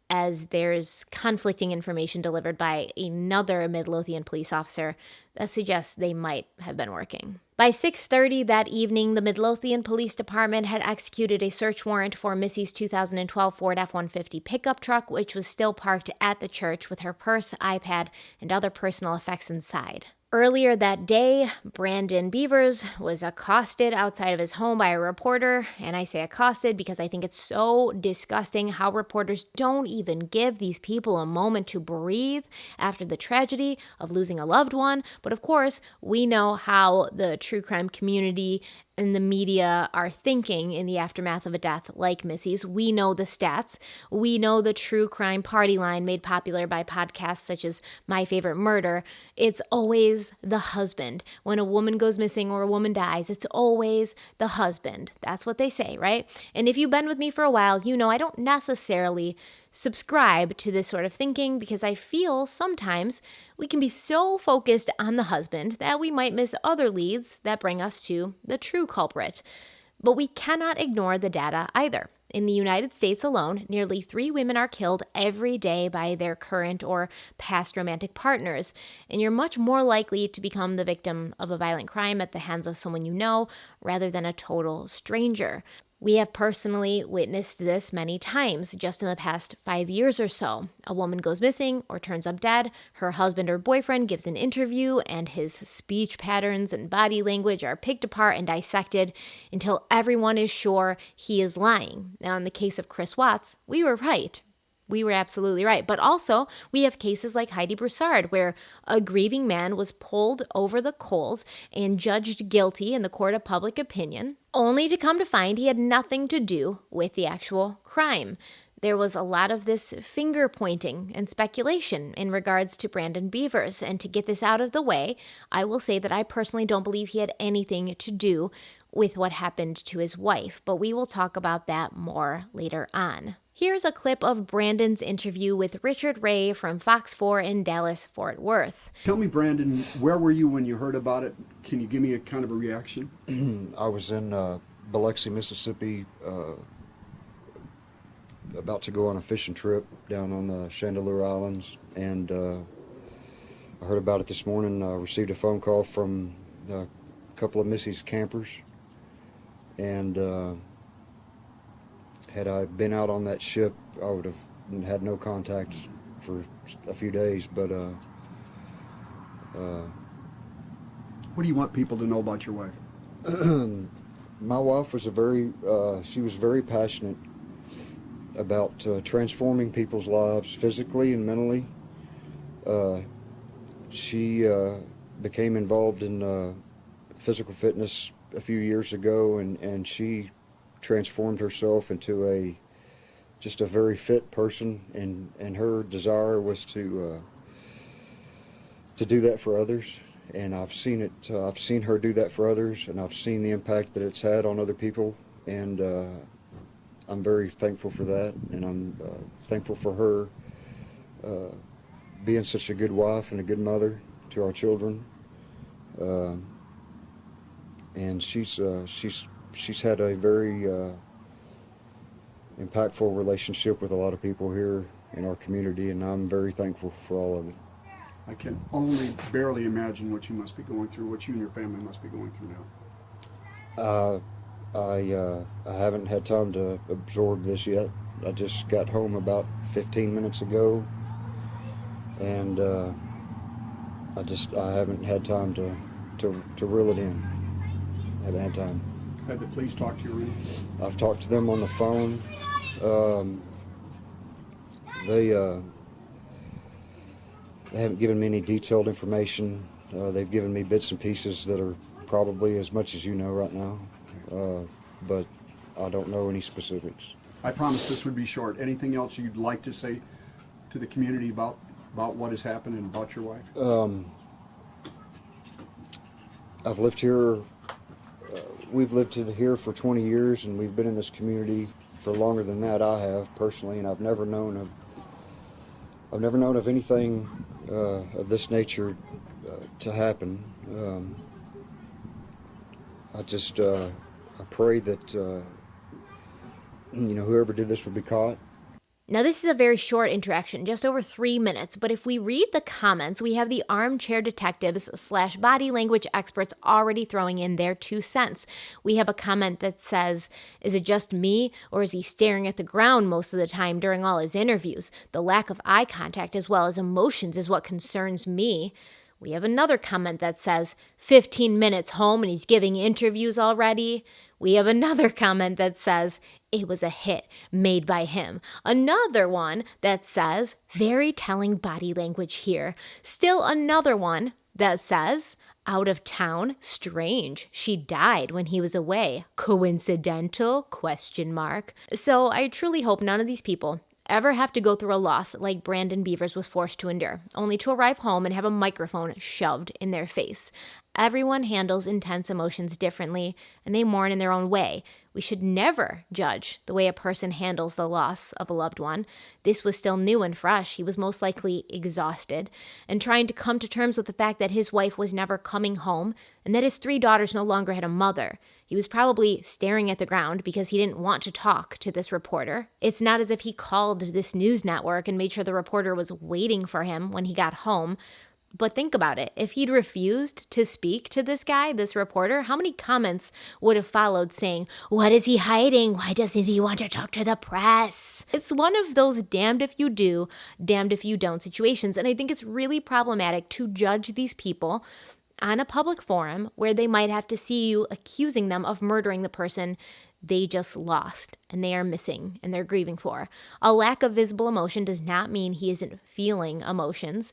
as there's conflicting information delivered by another Midlothian police officer that suggests they might have been working. By 6:30 that evening, the Midlothian Police Department had executed a search warrant for Missy's 2012 Ford F-150 pickup truck, which was still parked at the church with her purse, iPad, and other personal effects inside. Earlier that day, Brandon Bevers was accosted outside of his home by a reporter, and I say accosted because I think it's so disgusting how reporters don't even give these people a moment to breathe after the tragedy of losing a loved one. But of course, we know how the true crime community and the media are thinking in the aftermath of a death like Missy's. We know the stats. We know the true crime party line made popular by podcasts such as My Favorite Murder. It's always the husband. When a woman goes missing or a woman dies, it's always the husband. That's what they say, right? And if you've been with me for a while, you know I don't necessarily subscribe to this sort of thinking because I feel sometimes we can be so focused on the husband that we might miss other leads that bring us to the true culprit. But we cannot ignore the data either. In the United States alone, nearly 3 women are killed every day by their current or past romantic partners, and you're much more likely to become the victim of a violent crime at the hands of someone you know rather than a total stranger. We have personally witnessed this many times just in the past 5 years or so. A woman goes missing or turns up dead. Her husband or boyfriend gives an interview, and his speech patterns and body language are picked apart and dissected until everyone is sure he is lying. Now, in the case of Chris Watts, we were right. We were absolutely right. But also, we have cases like Heidi Broussard, where a grieving man was pulled over the coals and judged guilty in the court of public opinion, only to come to find he had nothing to do with the actual crime. There was a lot of this finger pointing and speculation in regards to Brandon Bevers. And to get this out of the way, I will say that I personally don't believe he had anything to do with what happened to his wife, but we will talk about that more later on. Here's a clip of Brandon's interview with Richard Ray from Fox 4 in Dallas, Fort Worth. Tell me, Brandon, where were you when you heard about it? Can you give me a kind of a reaction? I was in Biloxi, Mississippi, about to go on a fishing trip down on the Chandeleur Islands, and I heard about it this morning. I received a phone call from a couple of Missy's campers, and had I been out on that ship, I would have had no contact for a few days, but What do you want people to know about your wife? my wife was she was very passionate about transforming people's lives physically and mentally. She became involved in physical fitness a few years ago, and she transformed herself into just a very fit person, and her desire was to do that for others. And I've seen it. I've seen her do that for others, and I've seen the impact that it's had on other people, and I'm very thankful for that, and I'm thankful for her being such a good wife and a good mother to our children. And she's had a very impactful relationship with a lot of people here in our community, and I'm very thankful for all of it. I can only barely imagine what you must be going through, what you and your family must be going through now. I haven't had time to absorb this yet. I just got home about 15 minutes ago, and I haven't had time to reel it in. I haven't had time. Had the police talk to you, Rene? I've talked to them on the phone. They haven't given me any detailed information. They've given me bits and pieces that are probably as much as you know right now, but I don't know any specifics. I promised this would be short. Anything else you'd like to say to the community about what has happened and about your wife? I've lived here. We've lived here for 20 years, and we've been in this community for longer than that. I have personally, and I've never known of anything of this nature to happen. I pray that whoever did this will be caught. Now, this is a very short interaction, just over 3 minutes, but if we read the comments, we have the armchair detectives / body language experts already throwing in their 2 cents. We have a comment that says, is it just me, or is he staring at the ground most of the time during all his interviews? The lack of eye contact as well as emotions is what concerns me. We have another comment that says, 15 minutes home and he's giving interviews already. We have another comment that says, it was a hit made by him. Another one that says, very telling body language here. Still another one that says, out of town, strange. She died when he was away. Coincidental? ? So I truly hope none of these people ever have to go through a loss like Brandon Bevers was forced to endure, only to arrive home and have a microphone shoved in their face. Everyone handles intense emotions differently, and they mourn in their own way. We should never judge the way a person handles the loss of a loved one. This was still new and fresh. He was most likely exhausted and trying to come to terms with the fact that his wife was never coming home and that his 3 daughters no longer had a mother. He was probably staring at the ground because he didn't want to talk to this reporter. It's not as if he called this news network and made sure the reporter was waiting for him when he got home. But think about it. If he'd refused to speak to this guy, this reporter, how many comments would have followed saying, "What is he hiding? Why doesn't he want to talk to the press?" It's one of those damned if you do, damned if you don't situations. And I think it's really problematic to judge these people on a public forum where they might have to see you accusing them of murdering the person they just lost and they are missing and they're grieving for. A lack of visible emotion does not mean he isn't feeling emotions.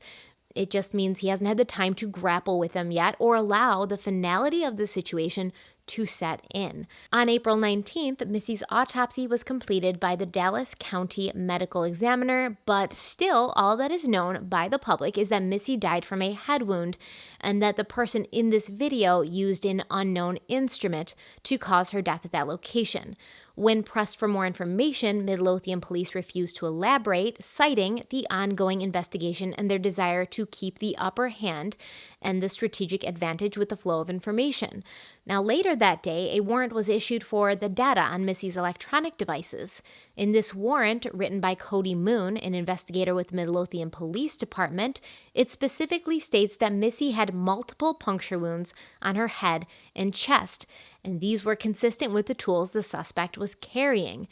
It just means he hasn't had the time to grapple with them yet or allow the finality of the situation to set in. On April 19th, Missy's autopsy was completed by the Dallas County Medical Examiner, but still all that is known by the public is that Missy died from a head wound and that the person in this video used an unknown instrument to cause her death at that location. When pressed for more information, Midlothian police refused to elaborate, citing the ongoing investigation and their desire to keep the upper hand and the strategic advantage with the flow of information. Now, later that day, a warrant was issued for the data on Missy's electronic devices. In this warrant, written by Cody Moon, an investigator with the Midlothian Police Department, it specifically states that Missy had multiple puncture wounds on her head and chest, and these were consistent with the tools the suspect was carrying.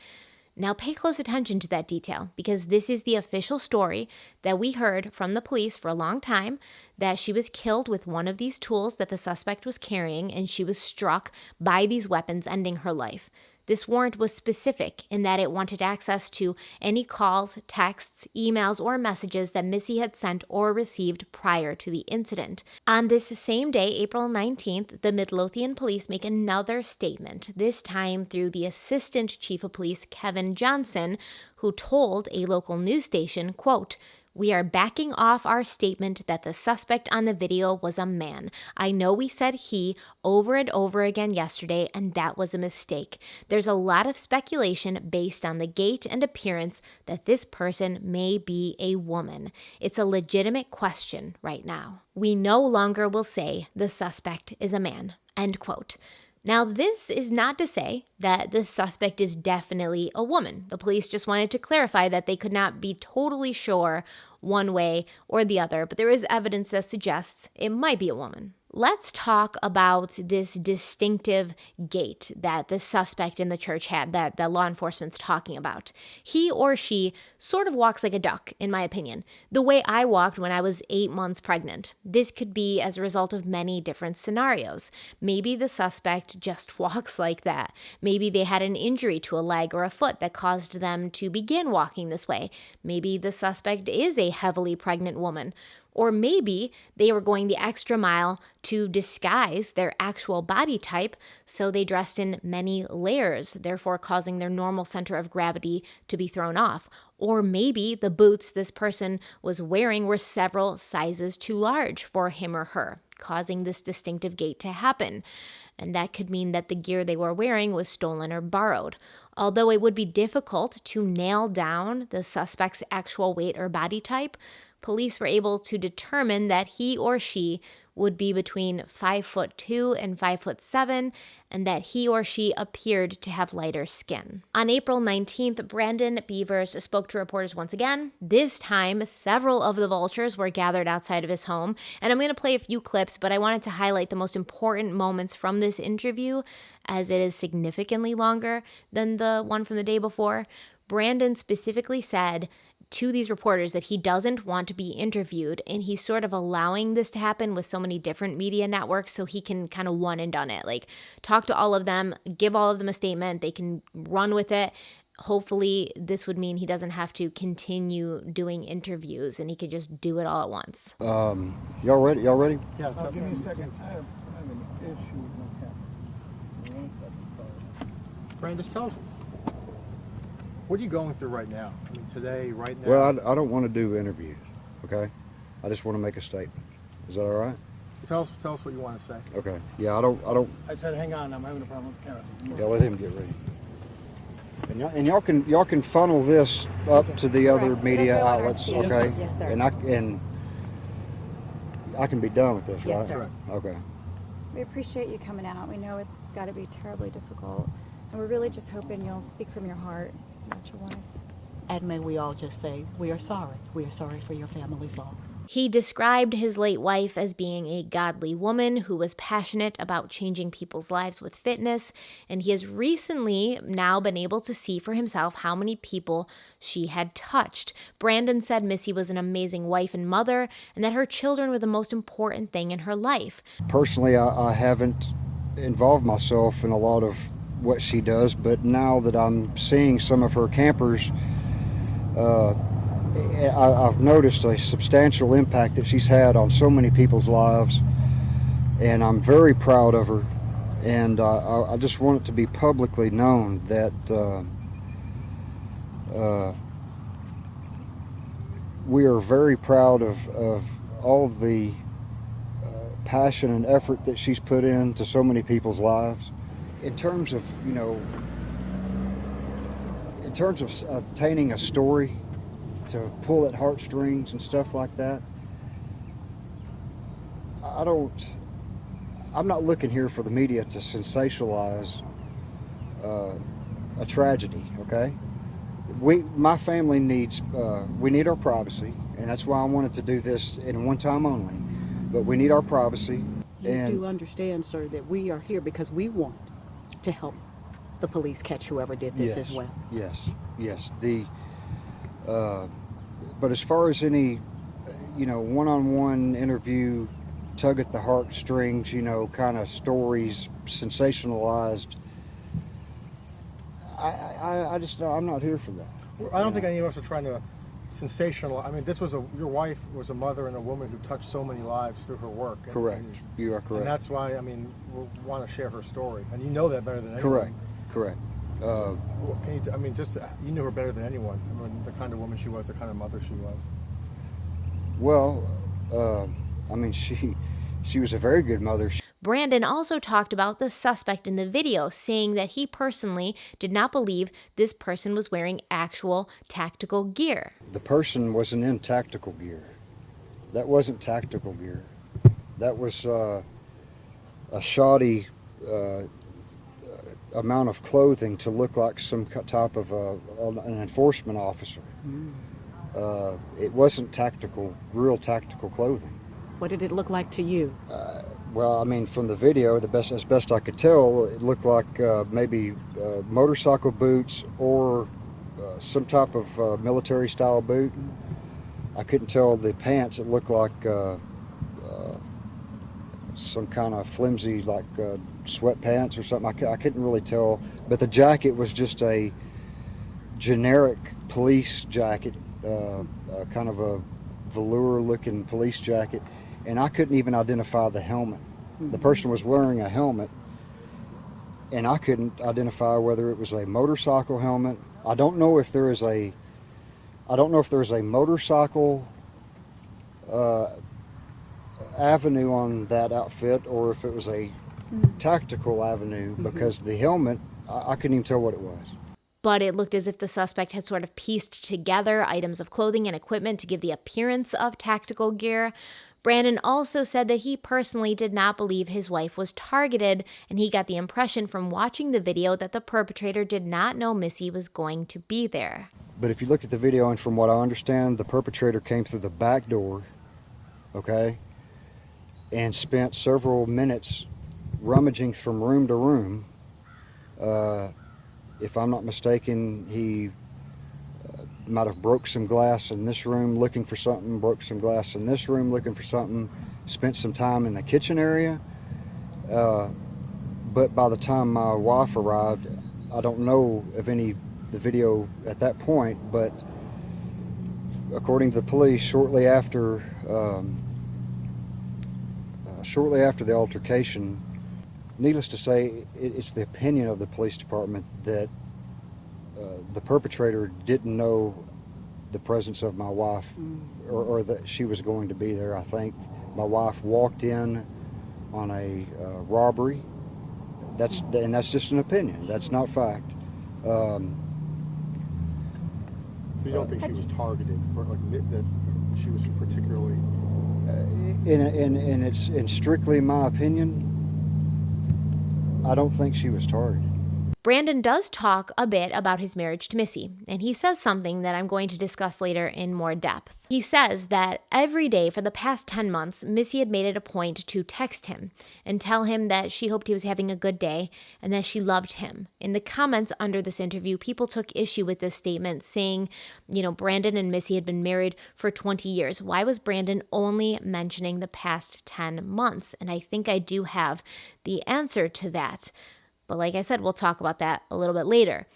Now pay close attention to that detail because this is the official story that we heard from the police for a long time, that she was killed with one of these tools that the suspect was carrying and she was struck by these weapons, ending her life. This warrant was specific in that it wanted access to any calls, texts, emails, or messages that Missy had sent or received prior to the incident. On this same day, April 19th, the Midlothian police make another statement, this time through the Assistant Chief of Police, Kevin Johnson, who told a local news station, quote, "We are backing off our statement that the suspect on the video was a man. I know we said he over and over again yesterday, and that was a mistake. There's a lot of speculation based on the gait and appearance that this person may be a woman. It's a legitimate question right now. We no longer will say the suspect is a man." End quote. Now, this is not to say that the suspect is definitely a woman. The police just wanted to clarify that they could not be totally sure one way or the other, but there is evidence that suggests it might be a woman. Let's talk about this distinctive gait that the suspect in the church had that law enforcement's talking about. He or she sort of walks like a duck, in my opinion, the way I walked when I was 8 months pregnant. This could be as a result of many different scenarios. Maybe the suspect just walks like that. Maybe they had an injury to a leg or a foot that caused them to begin walking this way. Maybe the suspect is a heavily pregnant woman. Or maybe they were going the extra mile to disguise their actual body type, so they dressed in many layers, therefore causing their normal center of gravity to be thrown off. Or maybe the boots this person was wearing were several sizes too large for him or her, causing this distinctive gait to happen. And that could mean that the gear they were wearing was stolen or borrowed. Although it would be difficult to nail down the suspect's actual weight or body type, police were able to determine that he or she would be between 5'2" and 5'7", and that he or she appeared to have lighter skin. On April 19th, Brandon Bevers spoke to reporters once again. This time, several of the vultures were gathered outside of his home, and I'm going to play a few clips, but I wanted to highlight the most important moments from this interview, as it is significantly longer than the one from the day before. Brandon specifically said to these reporters that he doesn't want to be interviewed, and he's sort of allowing this to happen with so many different media networks so he can kind of one and done it. Like, talk to all of them, give all of them a statement, they can run with it. Hopefully this would mean he doesn't have to continue doing interviews and he could just do it all at once. Y'all ready? Yeah, give me a second. I have an issue with my camera. 1 second, sorry. Brian, just tell us, what are you going through right now? I mean, today, right now? Well, I don't want to do interviews, okay? I just want to make a statement. Is that all right? Tell us what you want to say. Okay. Yeah, I don't. I said, hang on, I'm having a problem with the camera. Yeah, let him get ready. And y'all can funnel this up to the other media outlets, okay? Yes, sir. And I can be done with this, Yes, right? sir. Okay. We appreciate you coming out. We know it's got to be terribly difficult. And we're really just hoping you'll speak from your heart about your wife. And may we all just say, we are sorry. We are sorry for your family's loss. He described his late wife as being a godly woman who was passionate about changing people's lives with fitness, and he has recently now been able to see for himself how many people she had touched. Brandon said Missy was an amazing wife and mother, and that her children were the most important thing in her life. Personally, I haven't involved myself in a lot of what she does, but now that I'm seeing some of her campers, I've noticed a substantial impact that she's had on so many people's lives, and I'm very proud of her. And I just want it to be publicly known that we are very proud of all of the passion and effort that she's put into so many people's lives. In terms of, obtaining a story to pull at heartstrings and stuff like that, I'm not looking here for the media to sensationalize a tragedy, okay? My family needs, we need our privacy, and that's why I wanted to do this in one time only, but we need our privacy. You do understand, sir, that we are here because we want to help the police catch whoever did this as well. Yes. But as far as any, one-on-one interview, tug at the heartstrings, kind of stories, sensationalized, I'm not here for that. I don't think any of us are trying to sensationalize. I mean, your wife was a mother and a woman who touched so many lives through her work. Correct. You are correct. And that's why, we want to share her story. And you know that better than anyone. Correct. You knew her better than anyone. The kind of woman she was, the kind of mother she was. Well, she was a very good mother. Brandon also talked about the suspect in the video, saying that he personally did not believe this person was wearing actual tactical gear. The person wasn't in tactical gear. That wasn't tactical gear. That was a shoddy amount of clothing to look like some type of an enforcement officer. It wasn't real tactical clothing. What did it look like to you? From the video, as best I could tell, it looked like maybe motorcycle boots or some type of military-style boot. I couldn't tell the pants. It looked like some kind of flimsy, like sweatpants or something. I couldn't really tell. But the jacket was just a generic police jacket, kind of a velour-looking police jacket. And I couldn't even identify the helmet. The person was wearing a helmet, and I couldn't identify whether it was a motorcycle helmet. I don't know if there is a motorcycle avenue on that outfit, or if it was a tactical avenue, because the helmet, I couldn't even tell what it was. But it looked as if the suspect had sort of pieced together items of clothing and equipment to give the appearance of tactical gear. Brandon also said that he personally did not believe his wife was targeted, and he got the impression from watching the video that the perpetrator did not know Missy was going to be there. But if you look at the video, and from what I understand, the perpetrator came through the back door, okay, and spent several minutes rummaging from room to room. If I'm not mistaken, he might have broke some glass in this room looking for something, broke some glass in this room looking for something, spent some time in the kitchen area. But by the time my wife arrived, I don't know of the video at that point, but according to the police, shortly after the altercation, needless to say, it's the opinion of the police department that the perpetrator didn't know the presence of my wife, or that she was going to be there, I think. My wife walked in on a robbery. That's just an opinion. That's not fact. So you don't think she was targeted, or like that she was particularly? In strictly my opinion, I don't think she was targeted. Brandon does talk a bit about his marriage to Missy, and he says something that I'm going to discuss later in more depth. He says that every day for the past 10 months, Missy had made it a point to text him and tell him that she hoped he was having a good day and that she loved him. In the comments under this interview, people took issue with this statement, saying, Brandon and Missy had been married for 20 years. Why was Brandon only mentioning the past 10 months? And I think I do have the answer to that. But like I said, we'll talk about that a little bit later.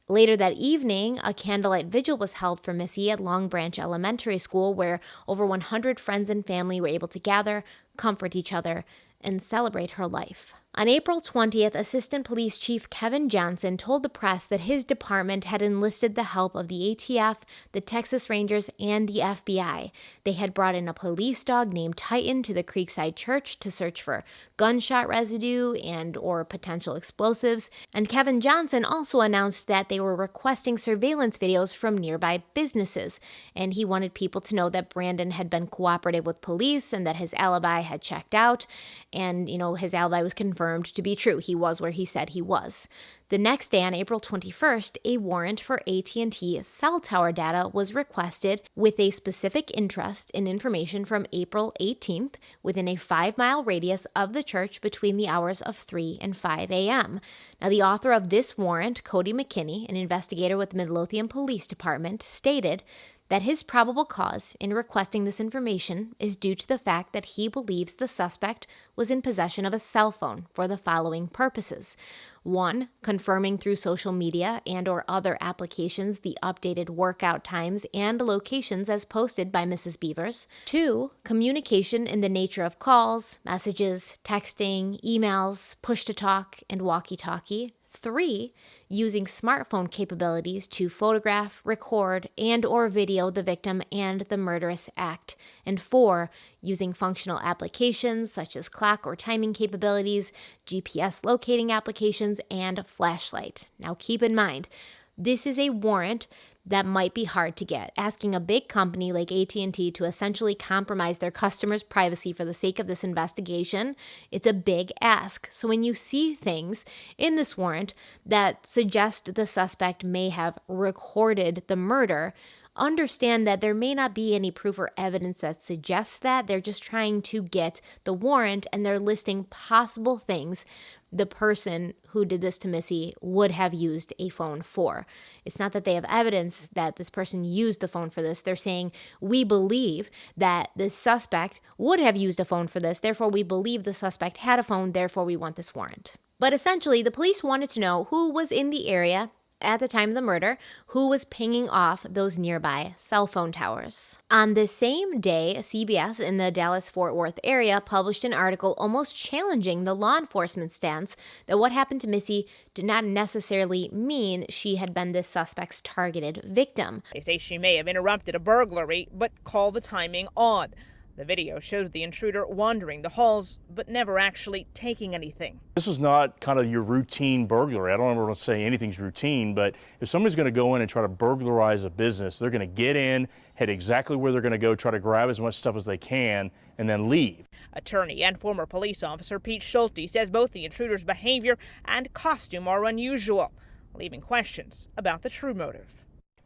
Later that evening, a candlelight vigil was held for Missy at Long Branch Elementary School, where over 100 friends and family were able to gather, comfort each other, and celebrate her life. On April 20th, Assistant Police Chief Kevin Johnson told the press that his department had enlisted the help of the ATF, the Texas Rangers, and the FBI. They had brought in a police dog named Titan to the Creekside Church to search for gunshot residue and/or potential explosives. And Kevin Johnson also announced that they were requesting surveillance videos from nearby businesses. And he wanted people to know that Brandon had been cooperative with police and that his alibi had checked out. And, his alibi was confirmed to be true. He was where he said he was. The next day, on April 21st, a warrant for AT&T cell tower data was requested with a specific interest in information from April 18th within a 5-mile radius of the church between the hours of 3 and 5 a.m. Now, the author of this warrant, Cody McKinney, an investigator with Midlothian Police Department, stated that his probable cause in requesting this information is due to the fact that he believes the suspect was in possession of a cell phone for the following purposes. 1, confirming through social media and/or other applications the updated workout times and locations as posted by Mrs. Bevers. 2, communication in the nature of calls, messages, texting, emails, push-to-talk, and walkie-talkie. 3, using smartphone capabilities to photograph, record, and/or video the victim and the murderous act. And 4, using functional applications such as clock or timing capabilities, GPS locating applications, and flashlight. Now keep in mind, this is a warrant that might be hard to get. Asking a big company like AT&T to essentially compromise their customers' privacy for the sake of this investigation, it's a big ask. So when you see things in this warrant that suggest the suspect may have recorded the murder, understand that there may not be any proof or evidence that suggests that. They're just trying to get the warrant, and they're listing possible things the person who did this to Missy would have used a phone for. It's not that they have evidence that this person used the phone for this. They're saying, we believe that the suspect would have used a phone for this. Therefore, we believe the suspect had a phone. Therefore, we want this warrant. But essentially, the police wanted to know who was in the area at the time of the murder, who was pinging off those nearby cell phone towers. On the same day, CBS in the Dallas-Fort Worth area published an article almost challenging the law enforcement stance that what happened to Missy did not necessarily mean she had been this suspect's targeted victim. They say she may have interrupted a burglary, but call the timing odd. The video shows the intruder wandering the halls, but never actually taking anything. This is not kind of your routine burglary. I don't ever want to say anything's routine, but if somebody's going to go in and try to burglarize a business, they're going to get in, head exactly where they're going to go, try to grab as much stuff as they can, and then leave. Attorney and former police officer Pete Schulte says both the intruder's behavior and costume are unusual, leaving questions about the true motive.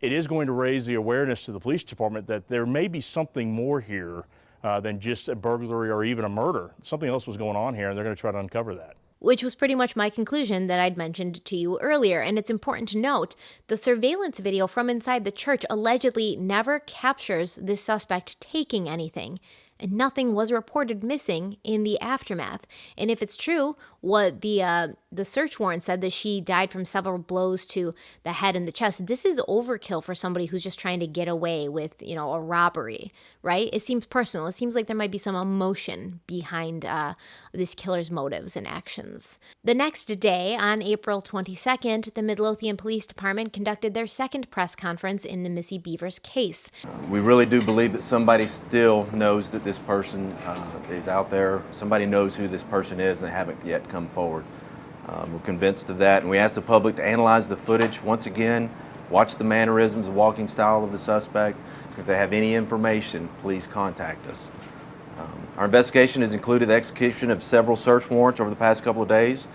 It is going to raise the awareness to the police department that there may be something more here than just a burglary or even a murder. Something else was going on here, and they're going to try to uncover that. Which was pretty much my conclusion that I'd mentioned to you earlier. And it's important to note, the surveillance video from inside the church allegedly never captures this suspect taking anything. And nothing was reported missing in the aftermath. And if it's true, what the the search warrant said that she died from several blows to the head and the chest. This is overkill for somebody who's just trying to get away with, a robbery, right? It seems personal. It seems like there might be some emotion behind this killer's motives and actions. The next day, on April 22nd, the Midlothian Police Department conducted their second press conference in the Missy Bevers case. We really do believe that somebody still knows that this person is out there. Somebody knows who this person is, and they haven't yet come forward. We're convinced of that, and we ask the public to analyze the footage once again, watch the mannerisms, the walking style of the suspect. If they have any information, please contact us. Our investigation has included the execution of several search warrants over the past couple of days,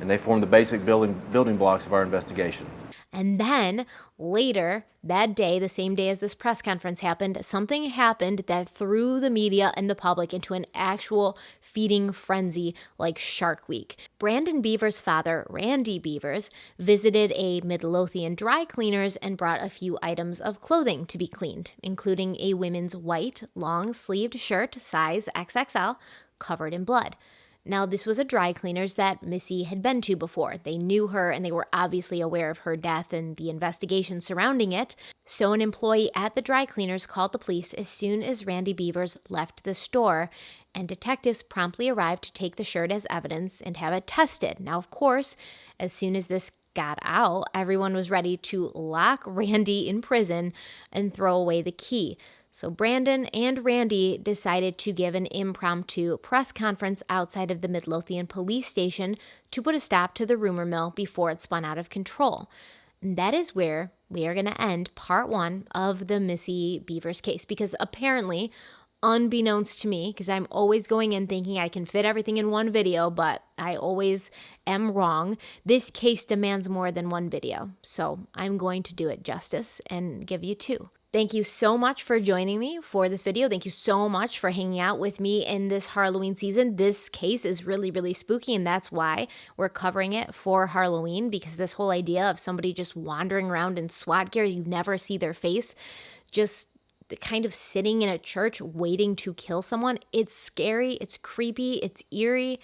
and they form the basic building blocks of our investigation. And then later that day, the same day as this press conference happened, something happened that threw the media and the public into an actual feeding frenzy like Shark Week. Brandon Bevers' father, Randy Bevers, visited a Midlothian dry cleaners and brought a few items of clothing to be cleaned, including a women's white long-sleeved shirt, size XXL, covered in blood. Now, this was a dry cleaners that Missy had been to before. They knew her, and they were obviously aware of her death and the investigation surrounding it. So an employee at the dry cleaners called the police as soon as Randy Bevers left the store, and detectives promptly arrived to take the shirt as evidence and have it tested. Now, of course, as soon as this got out, everyone was ready to lock Randy in prison and throw away the key. So Brandon and Randy decided to give an impromptu press conference outside of the Midlothian police station to put a stop to the rumor mill before it spun out of control. And that is where we are going to end part 1 of the Missy Bevers case, because apparently, unbeknownst to me, because I'm always going in thinking I can fit everything in one video, but I always am wrong, this case demands more than one video. So I'm going to do it justice and give you 2. Thank you so much for joining me for this video. Thank you so much for hanging out with me in this Harloween season. This case is really, really spooky, and that's why we're covering it for Harloween, because this whole idea of somebody just wandering around in SWAT gear, you never see their face, just kind of sitting in a church waiting to kill someone. It's scary, it's creepy, it's eerie.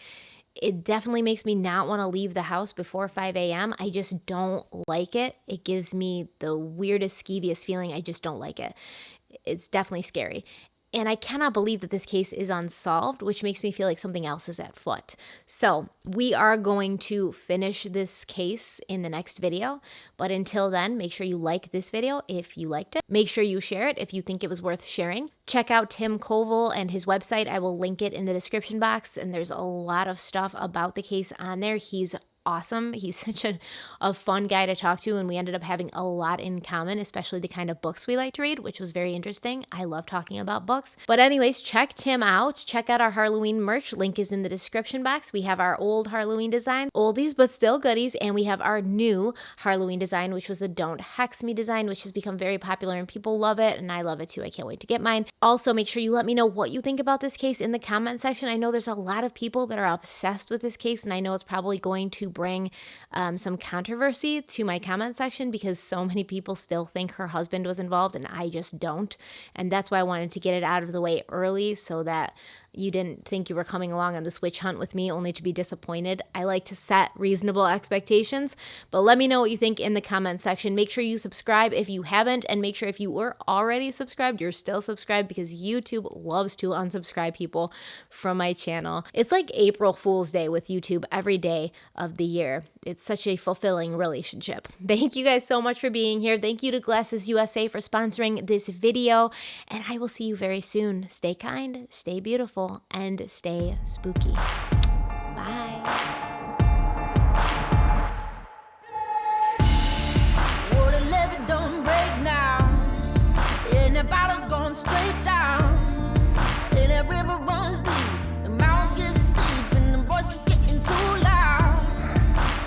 It definitely makes me not want to leave the house before 5 a.m. I just don't like it. It gives me the weirdest, skeeviest feeling. I just don't like it. It's definitely scary. And I cannot believe that this case is unsolved, which makes me feel like something else is at foot. So we are going to finish this case in the next video. But until then, make sure you like this video if you liked it. Make sure you share it if you think it was worth sharing. Check out Tim Koval and his website. I will link it in the description box. And there's a lot of stuff about the case on there. He's awesome. He's such a fun guy to talk to, and we ended up having a lot in common, especially the kind of books we like to read, which was very interesting. I love talking about books. But anyways, check Tim out. Check out our Harloween merch. Link is in the description box. We have our old Harloween design, oldies but still goodies, and we have our new Harloween design, which was the Don't Hex Me design, which has become very popular and people love it, and I love it too. I can't wait to get mine. Also, make sure you let me know what you think about this case in the comment section. I know there's a lot of people that are obsessed with this case, and I know it's probably going to bring some controversy to my comment section, because so many people still think her husband was involved and I just don't. And that's why I wanted to get it out of the way early, so that you didn't think you were coming along on this witch hunt with me only to be disappointed. I like to set reasonable expectations, but let me know what you think in the comment section. Make sure you subscribe if you haven't, and make sure if you were already subscribed, you're still subscribed, because YouTube loves to unsubscribe people from my channel. It's like April Fool's Day with YouTube every day of the year. It's such a fulfilling relationship. Thank you guys so much for being here. Thank you to Glasses USA for sponsoring this video, and I will see you very soon. Stay kind, stay beautiful, and stay spooky. Bye. Well, the levee don't break now, and the bottle's going straight down, and that river runs deep, the mountains get steep, and the voices getting too loud.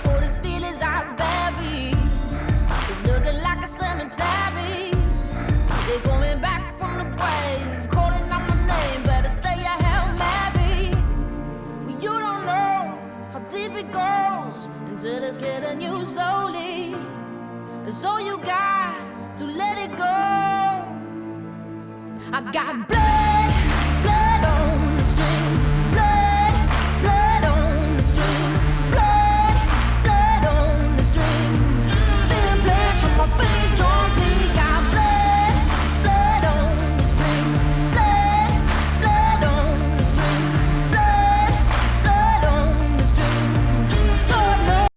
Oh, these feelings I've buried, it's looking like a cemetery. They're coming back from the grave, calling out my name, better say your Hail Mary. Well, you don't know how deep it goes until it's getting you slowly. So you got to let it go. I got blood.